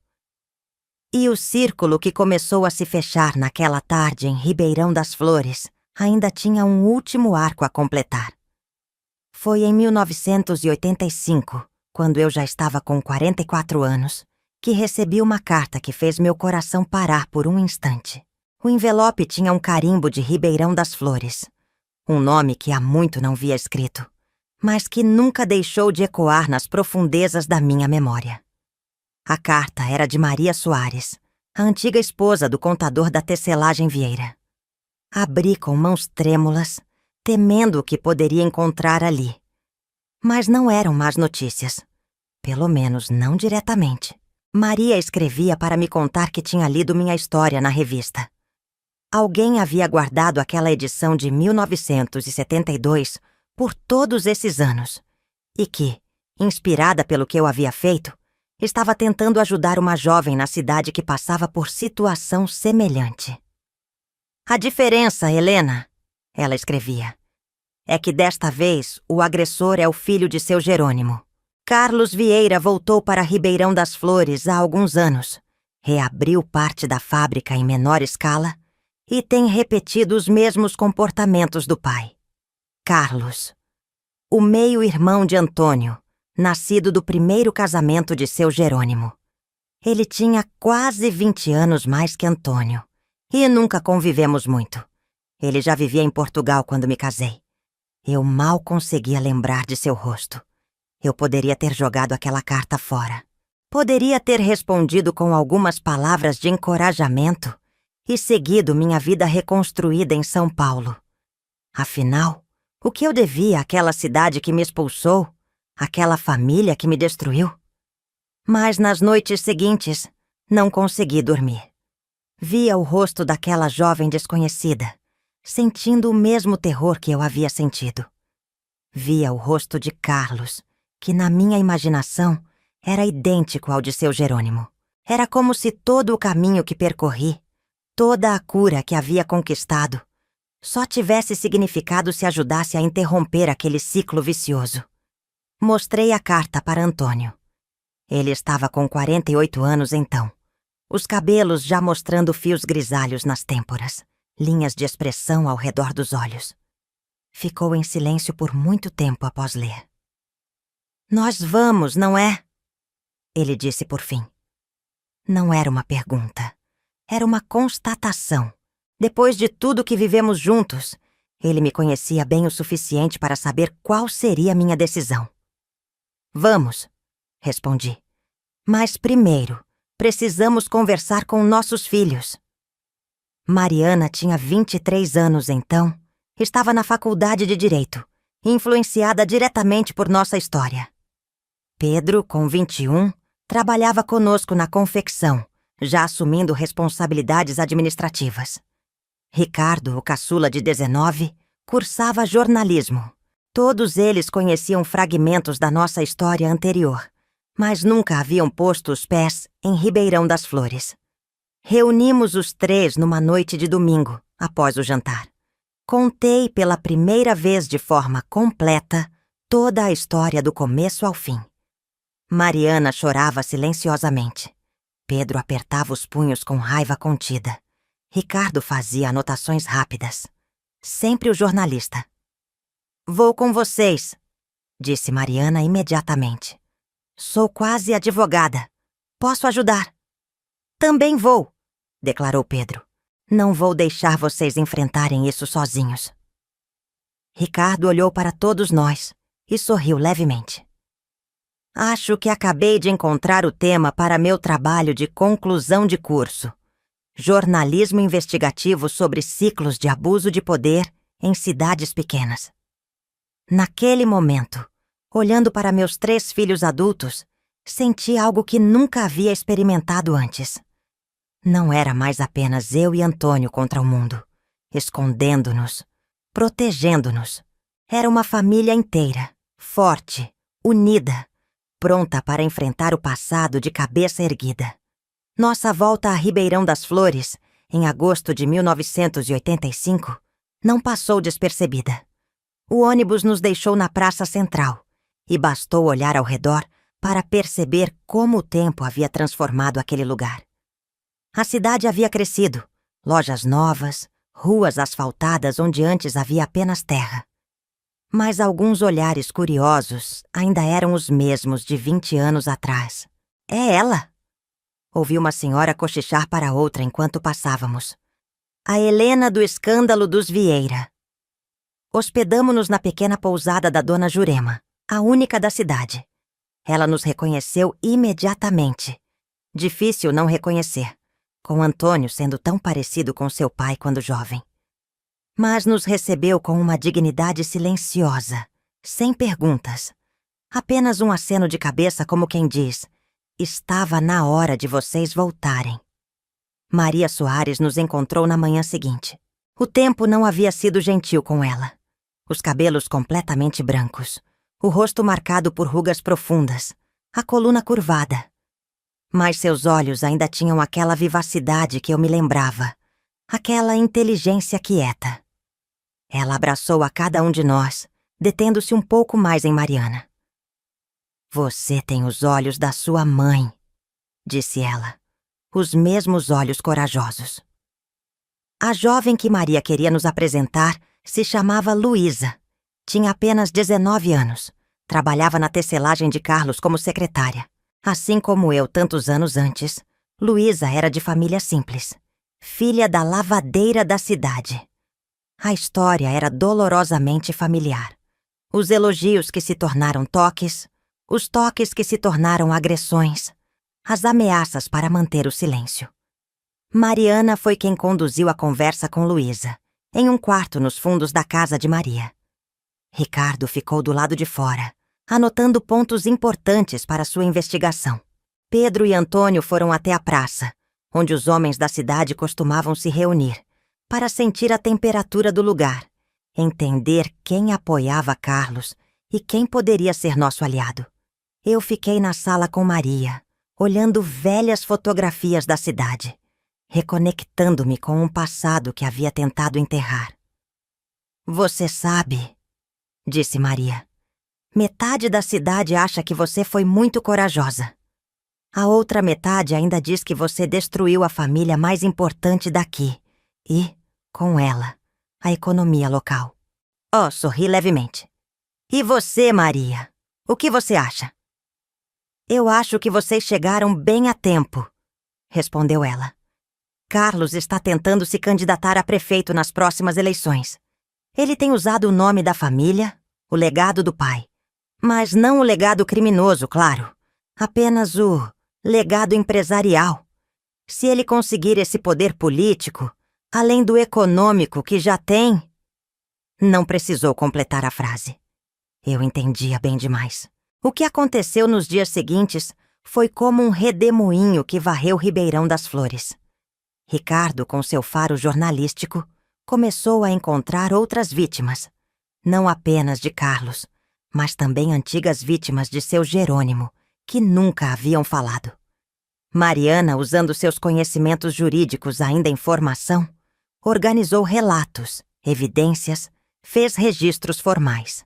E o círculo que começou a se fechar naquela tarde em Ribeirão das Flores ainda tinha um último arco a completar. Foi em 1985, quando eu já estava com 44 anos, que recebi uma carta que fez meu coração parar por um instante. O envelope tinha um carimbo de Ribeirão das Flores, um nome que há muito não via escrito, mas que nunca deixou de ecoar nas profundezas da minha memória. A carta era de Maria Soares, a antiga esposa do contador da tecelagem Vieira. Abri com mãos trêmulas, temendo o que poderia encontrar ali. Mas não eram más notícias. Pelo menos não diretamente. Maria escrevia para me contar que tinha lido minha história na revista. Alguém havia guardado aquela edição de 1972 por todos esses anos e que, inspirada pelo que eu havia feito, estava tentando ajudar uma jovem na cidade que passava por situação semelhante. A diferença, Helena, ela escrevia, é que desta vez o agressor é o filho de seu Jerônimo. Carlos Vieira voltou para Ribeirão das Flores há alguns anos, reabriu parte da fábrica em menor escala e tem repetido os mesmos comportamentos do pai. Carlos, o meio-irmão de Antônio, nascido do primeiro casamento de seu Jerônimo. Ele tinha quase 20 anos mais que Antônio, e nunca convivemos muito. Ele já vivia em Portugal quando me casei. Eu mal conseguia lembrar de seu rosto. Eu poderia ter jogado aquela carta fora. Poderia ter respondido com algumas palavras de encorajamento e seguido minha vida reconstruída em São Paulo. Afinal, o que eu devia àquela cidade que me expulsou, àquela família que me destruiu? Mas nas noites seguintes, não consegui dormir. Via o rosto daquela jovem desconhecida, sentindo o mesmo terror que eu havia sentido. Via o rosto de Carlos, que na minha imaginação era idêntico ao de seu Jerônimo. Era como se todo o caminho que percorri, toda a cura que havia conquistado, só tivesse significado se ajudasse a interromper aquele ciclo vicioso. Mostrei a carta para Antônio. Ele estava com 48 anos então, os cabelos já mostrando fios grisalhos nas têmporas, linhas de expressão ao redor dos olhos. Ficou em silêncio por muito tempo após ler. "Nós vamos, não é?" Ele disse por fim. Não era uma pergunta. Era uma constatação. Depois de tudo que vivemos juntos, ele me conhecia bem o suficiente para saber qual seria minha decisão. "Vamos", respondi. "Mas primeiro, precisamos conversar com nossos filhos." Mariana tinha 23 anos então, estava na faculdade de Direito, influenciada diretamente por nossa história. Pedro, com 21, trabalhava conosco na confecção, já assumindo responsabilidades administrativas. Ricardo, o caçula de 19, cursava jornalismo. Todos eles conheciam fragmentos da nossa história anterior, mas nunca haviam posto os pés em Ribeirão das Flores. Reunimos os três numa noite de domingo, após o jantar. Contei pela primeira vez de forma completa toda a história do começo ao fim. Mariana chorava silenciosamente. Pedro apertava os punhos com raiva contida. Ricardo fazia anotações rápidas. Sempre o jornalista. "Vou com vocês", disse Mariana imediatamente. "Sou quase advogada. Posso ajudar. Também vou, declarou Pedro. Não vou deixar vocês enfrentarem isso sozinhos. Ricardo olhou para todos nós e sorriu levemente. Acho que acabei de encontrar o tema para meu trabalho de conclusão de curso. Jornalismo investigativo sobre ciclos de abuso de poder em cidades pequenas. Naquele momento, olhando para meus 3 filhos adultos, senti algo que nunca havia experimentado antes. Não era mais apenas eu e Antônio contra o mundo, escondendo-nos, protegendo-nos. Era uma família inteira, forte, unida, pronta para enfrentar o passado de cabeça erguida. Nossa volta a Ribeirão das Flores, em agosto de 1985, não passou despercebida. O ônibus nos deixou na praça central e bastou olhar ao redor para perceber como o tempo havia transformado aquele lugar. A cidade havia crescido, lojas novas, ruas asfaltadas onde antes havia apenas terra. Mas alguns olhares curiosos ainda eram os mesmos de 20 anos atrás. É ela! Ouvi uma senhora cochichar para outra enquanto passávamos. A Helena do escândalo dos Vieira. Hospedamo-nos na pequena pousada da dona Jurema, a única da cidade. Ela nos reconheceu imediatamente. Difícil não reconhecer, com Antônio sendo tão parecido com seu pai quando jovem. Mas nos recebeu com uma dignidade silenciosa, sem perguntas. Apenas um aceno de cabeça como quem diz: estava na hora de vocês voltarem. Maria Soares nos encontrou na manhã seguinte. O tempo não havia sido gentil com ela. Os cabelos completamente brancos, o rosto marcado por rugas profundas, a coluna curvada. Mas seus olhos ainda tinham aquela vivacidade que eu me lembrava, aquela inteligência quieta. Ela abraçou a cada um de nós, detendo-se um pouco mais em Mariana. Você tem os olhos da sua mãe, disse ela, os mesmos olhos corajosos. A jovem que Maria queria nos apresentar se chamava Luísa. Tinha apenas 19 anos. Trabalhava na tecelagem de Carlos como secretária. Assim como eu tantos anos antes, Luísa era de família simples, filha da lavadeira da cidade. A história era dolorosamente familiar. Os elogios que se tornaram toques, os toques que se tornaram agressões, as ameaças para manter o silêncio. Mariana foi quem conduziu a conversa com Luísa, em um quarto nos fundos da casa de Maria. Ricardo ficou do lado de fora, anotando pontos importantes para sua investigação. Pedro e Antônio foram até a praça, onde os homens da cidade costumavam se reunir, para sentir a temperatura do lugar, entender quem apoiava Carlos e quem poderia ser nosso aliado. Eu fiquei na sala com Maria, olhando velhas fotografias da cidade, reconectando-me com um passado que havia tentado enterrar. Você sabe, disse Maria, metade da cidade acha que você foi muito corajosa. A outra metade ainda diz que você destruiu a família mais importante daqui e, com ela, a economia local. Oh, sorri levemente. E você, Maria? O que você acha? Eu acho que vocês chegaram bem a tempo, respondeu ela. Carlos está tentando se candidatar a prefeito nas próximas eleições. Ele tem usado o nome da família, o legado do pai. Mas não o legado criminoso, claro. Apenas o legado empresarial. Se ele conseguir esse poder político, além do econômico que já tem... Não precisou completar a frase. Eu entendia bem demais. O que aconteceu nos dias seguintes foi como um redemoinho que varreu Ribeirão das Flores. Ricardo, com seu faro jornalístico, começou a encontrar outras vítimas, não apenas de Carlos, mas também antigas vítimas de seu Jerônimo, que nunca haviam falado. Mariana, usando seus conhecimentos jurídicos ainda em formação, organizou relatos, evidências, fez registros formais.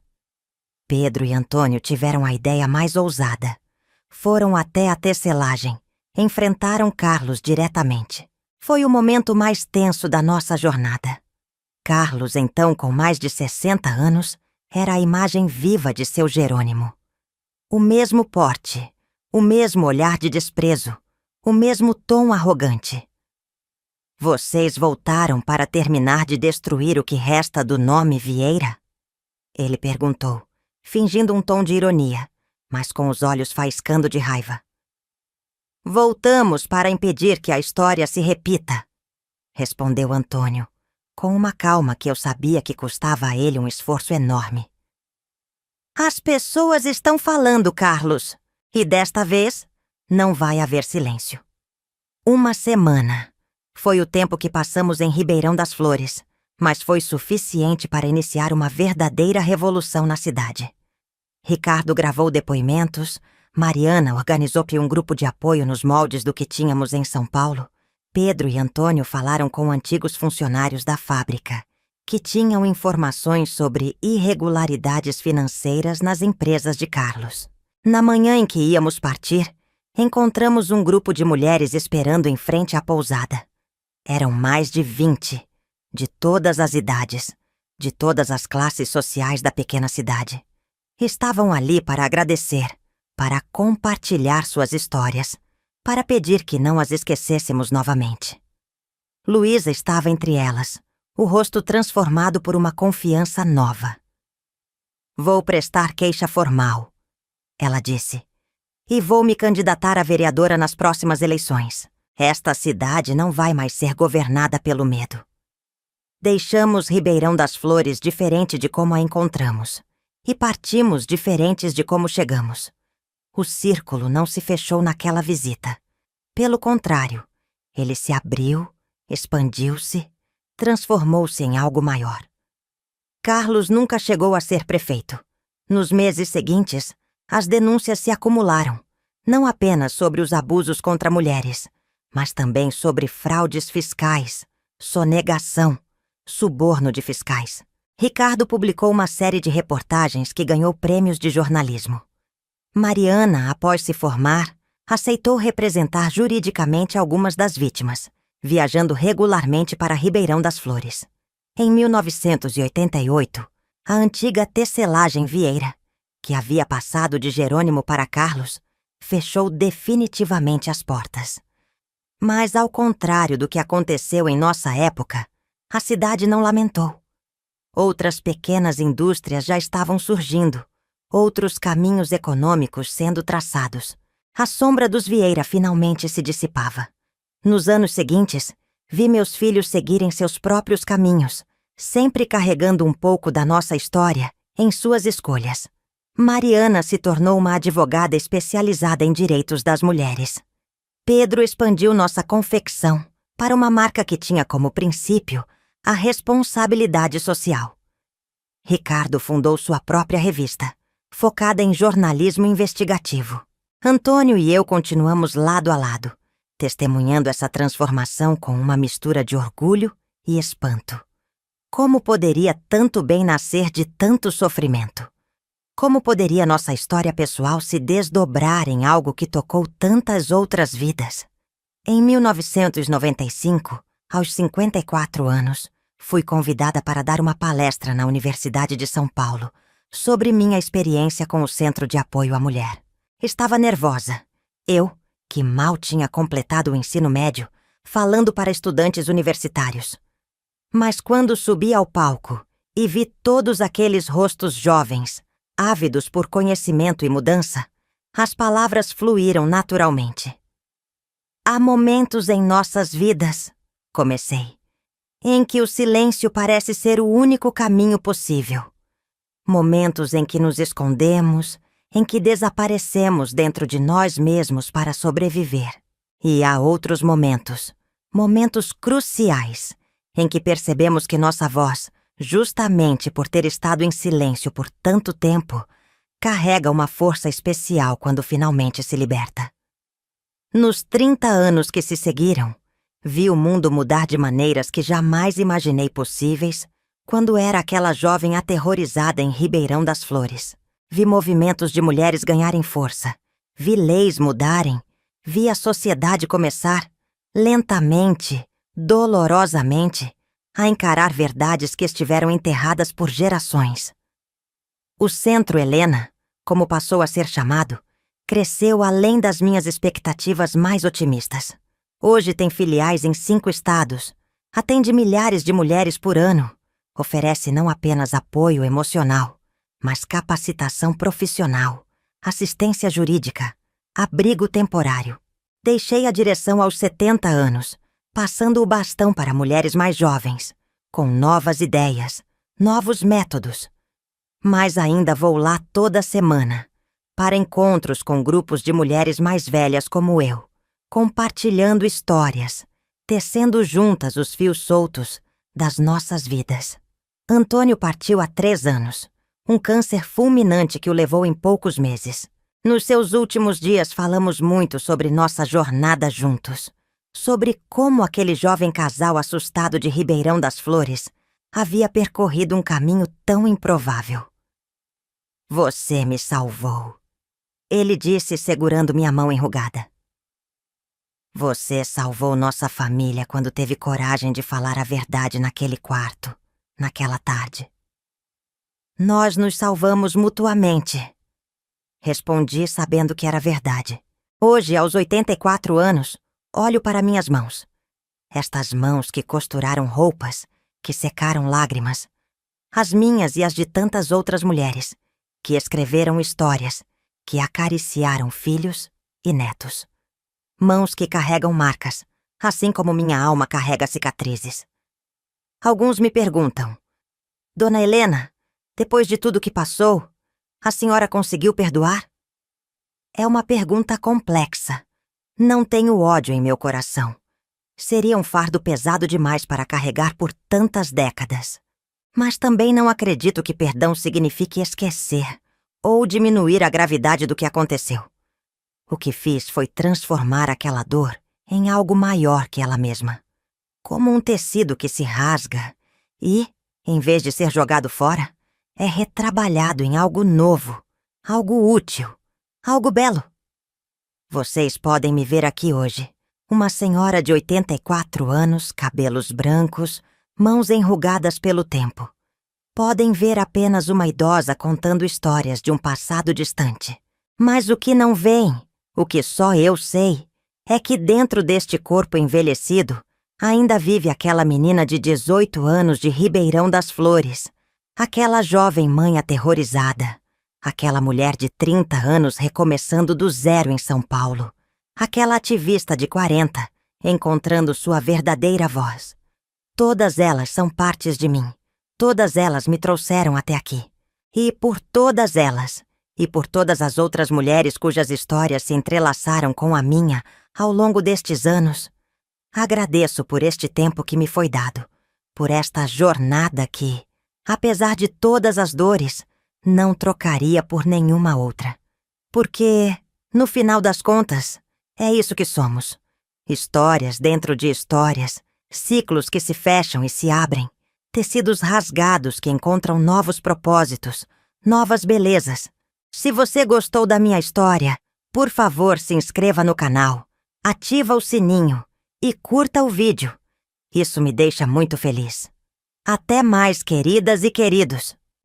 Pedro e Antônio tiveram a ideia mais ousada. Foram até a tecelagem, enfrentaram Carlos diretamente. Foi o momento mais tenso da nossa jornada. Carlos, então com mais de 60 anos, era a imagem viva de seu Jerônimo. O mesmo porte, O mesmo olhar de desprezo, o mesmo tom arrogante. Vocês voltaram para terminar de destruir o que resta do nome Vieira? Ele perguntou, fingindo um tom de ironia, mas com os olhos faiscando de raiva. Voltamos para impedir que a história se repita, respondeu Antônio, com uma calma que eu sabia que custava a ele um esforço enorme. As pessoas estão falando, Carlos, e desta vez não vai haver silêncio. 1 semana. Foi o tempo que passamos em Ribeirão das Flores, mas foi suficiente para iniciar uma verdadeira revolução na cidade. Ricardo gravou depoimentos, Mariana organizou um grupo de apoio nos moldes do que tínhamos em São Paulo, Pedro e Antônio falaram com antigos funcionários da fábrica, que tinham informações sobre irregularidades financeiras nas empresas de Carlos. Na manhã em que íamos partir, encontramos um grupo de mulheres esperando em frente à pousada. Eram mais de 20, de todas as idades, de todas as classes sociais da pequena cidade. Estavam ali para agradecer, para compartilhar suas histórias, para pedir que não as esquecêssemos novamente. Luísa estava entre elas, o rosto transformado por uma confiança nova. Vou prestar queixa formal, ela disse, e vou me candidatar a vereadora nas próximas eleições. Esta cidade não vai mais ser governada pelo medo. Deixamos Ribeirão das Flores diferente de como a encontramos, e partimos diferentes de como chegamos. O círculo não se fechou naquela visita. Pelo contrário, ele se abriu, expandiu-se, transformou-se em algo maior. Carlos nunca chegou a ser prefeito. Nos meses seguintes, as denúncias se acumularam, não apenas sobre os abusos contra mulheres, mas também sobre fraudes fiscais, sonegação, suborno de fiscais. Ricardo publicou uma série de reportagens que ganhou prêmios de jornalismo. Mariana, após se formar, aceitou representar juridicamente algumas das vítimas, viajando regularmente para Ribeirão das Flores. Em 1988, a antiga tecelagem Vieira, que havia passado de Jerônimo para Carlos, fechou definitivamente as portas. Mas, ao contrário do que aconteceu em nossa época, a cidade não lamentou. Outras pequenas indústrias já estavam surgindo, outros caminhos econômicos sendo traçados. A sombra dos Vieira finalmente se dissipava. Nos anos seguintes, vi meus filhos seguirem seus próprios caminhos, sempre carregando um pouco da nossa história em suas escolhas. Mariana se tornou uma advogada especializada em direitos das mulheres. Pedro expandiu nossa confecção para uma marca que tinha como princípio a responsabilidade social. Ricardo fundou sua própria revista, focada em jornalismo investigativo. Antônio e eu continuamos lado a lado, testemunhando essa transformação com uma mistura de orgulho e espanto. Como poderia tanto bem nascer de tanto sofrimento? Como poderia nossa história pessoal se desdobrar em algo que tocou tantas outras vidas? Em 1995, aos 54 anos, fui convidada para dar uma palestra na Universidade de São Paulo sobre minha experiência com o Centro de Apoio à Mulher. Estava nervosa. Eu, que mal tinha completado o ensino médio, falando para estudantes universitários. Mas quando subi ao palco e vi todos aqueles rostos jovens, ávidos por conhecimento e mudança, as palavras fluíram naturalmente. Há momentos em nossas vidas, comecei, em que o silêncio parece ser o único caminho possível. Momentos em que nos escondemos, em que desaparecemos dentro de nós mesmos para sobreviver. E há outros momentos, momentos cruciais, em que percebemos que nossa voz, justamente por ter estado em silêncio por tanto tempo, carrega uma força especial quando finalmente se liberta. Nos 30 anos que se seguiram, vi o mundo mudar de maneiras que jamais imaginei possíveis quando era aquela jovem aterrorizada em Ribeirão das Flores. Vi movimentos de mulheres ganharem força, vi leis mudarem, vi a sociedade começar, lentamente, dolorosamente, a encarar verdades que estiveram enterradas por gerações. O Centro Helena, como passou a ser chamado, Cresceu além das minhas expectativas mais otimistas. Hoje tem filiais em 5 estados. Atende milhares de mulheres por ano. Oferece não apenas apoio emocional, mas capacitação profissional, assistência jurídica, abrigo temporário. Deixei a direção aos 70 anos, passando o bastão para mulheres mais jovens, com novas ideias, novos métodos. Mas ainda vou lá toda semana, para encontros com grupos de mulheres mais velhas como eu, compartilhando histórias, tecendo juntas os fios soltos das nossas vidas. Antônio partiu há 3 anos, um câncer fulminante que o levou em poucos meses. Nos seus últimos dias falamos muito sobre nossa jornada juntos, sobre como aquele jovem casal assustado de Ribeirão das Flores havia percorrido um caminho tão improvável. Você me salvou, ele disse segurando minha mão enrugada. Você salvou nossa família quando teve coragem de falar a verdade naquele quarto, naquela tarde. Nós nos salvamos mutuamente. Respondi sabendo que era verdade. Hoje, aos 84 anos, olho para minhas mãos. Estas mãos que costuraram roupas, que secaram lágrimas. As minhas e as de tantas outras mulheres, que escreveram histórias, que acariciaram filhos e netos. Mãos que carregam marcas, assim como minha alma carrega cicatrizes. Alguns me perguntam: Dona Helena, depois de tudo que passou, a senhora conseguiu perdoar? É uma pergunta complexa. Não tenho ódio em meu coração. Seria um fardo pesado demais para carregar por tantas décadas. Mas também não acredito que perdão signifique esquecer ou diminuir a gravidade do que aconteceu. O que fiz foi transformar aquela dor em algo maior que ela mesma. Como um tecido que se rasga e, em vez de ser jogado fora, é retrabalhado em algo novo, algo útil, algo belo. Vocês podem me ver aqui hoje, uma senhora de 84 anos, cabelos brancos, mãos enrugadas pelo tempo. Podem ver apenas uma idosa contando histórias de um passado distante. Mas o que não veem, o que só eu sei, é que dentro deste corpo envelhecido ainda vive aquela menina de 18 anos de Ribeirão das Flores, aquela jovem mãe aterrorizada, aquela mulher de 30 anos recomeçando do zero em São Paulo, aquela ativista de 40 encontrando sua verdadeira voz. Todas elas são partes de mim. Todas elas me trouxeram até aqui. E por todas elas, e por todas as outras mulheres cujas histórias se entrelaçaram com a minha ao longo destes anos, agradeço por este tempo que me foi dado, por esta jornada que, apesar de todas as dores, não trocaria por nenhuma outra. Porque, no final das contas, é isso que somos. Histórias dentro de histórias, ciclos que se fecham e se abrem, tecidos rasgados que encontram novos propósitos, novas belezas. Se você gostou da minha história, por favor se inscreva no canal, ativa o sininho e curta o vídeo. Isso me deixa muito feliz. Até mais, queridas e queridos!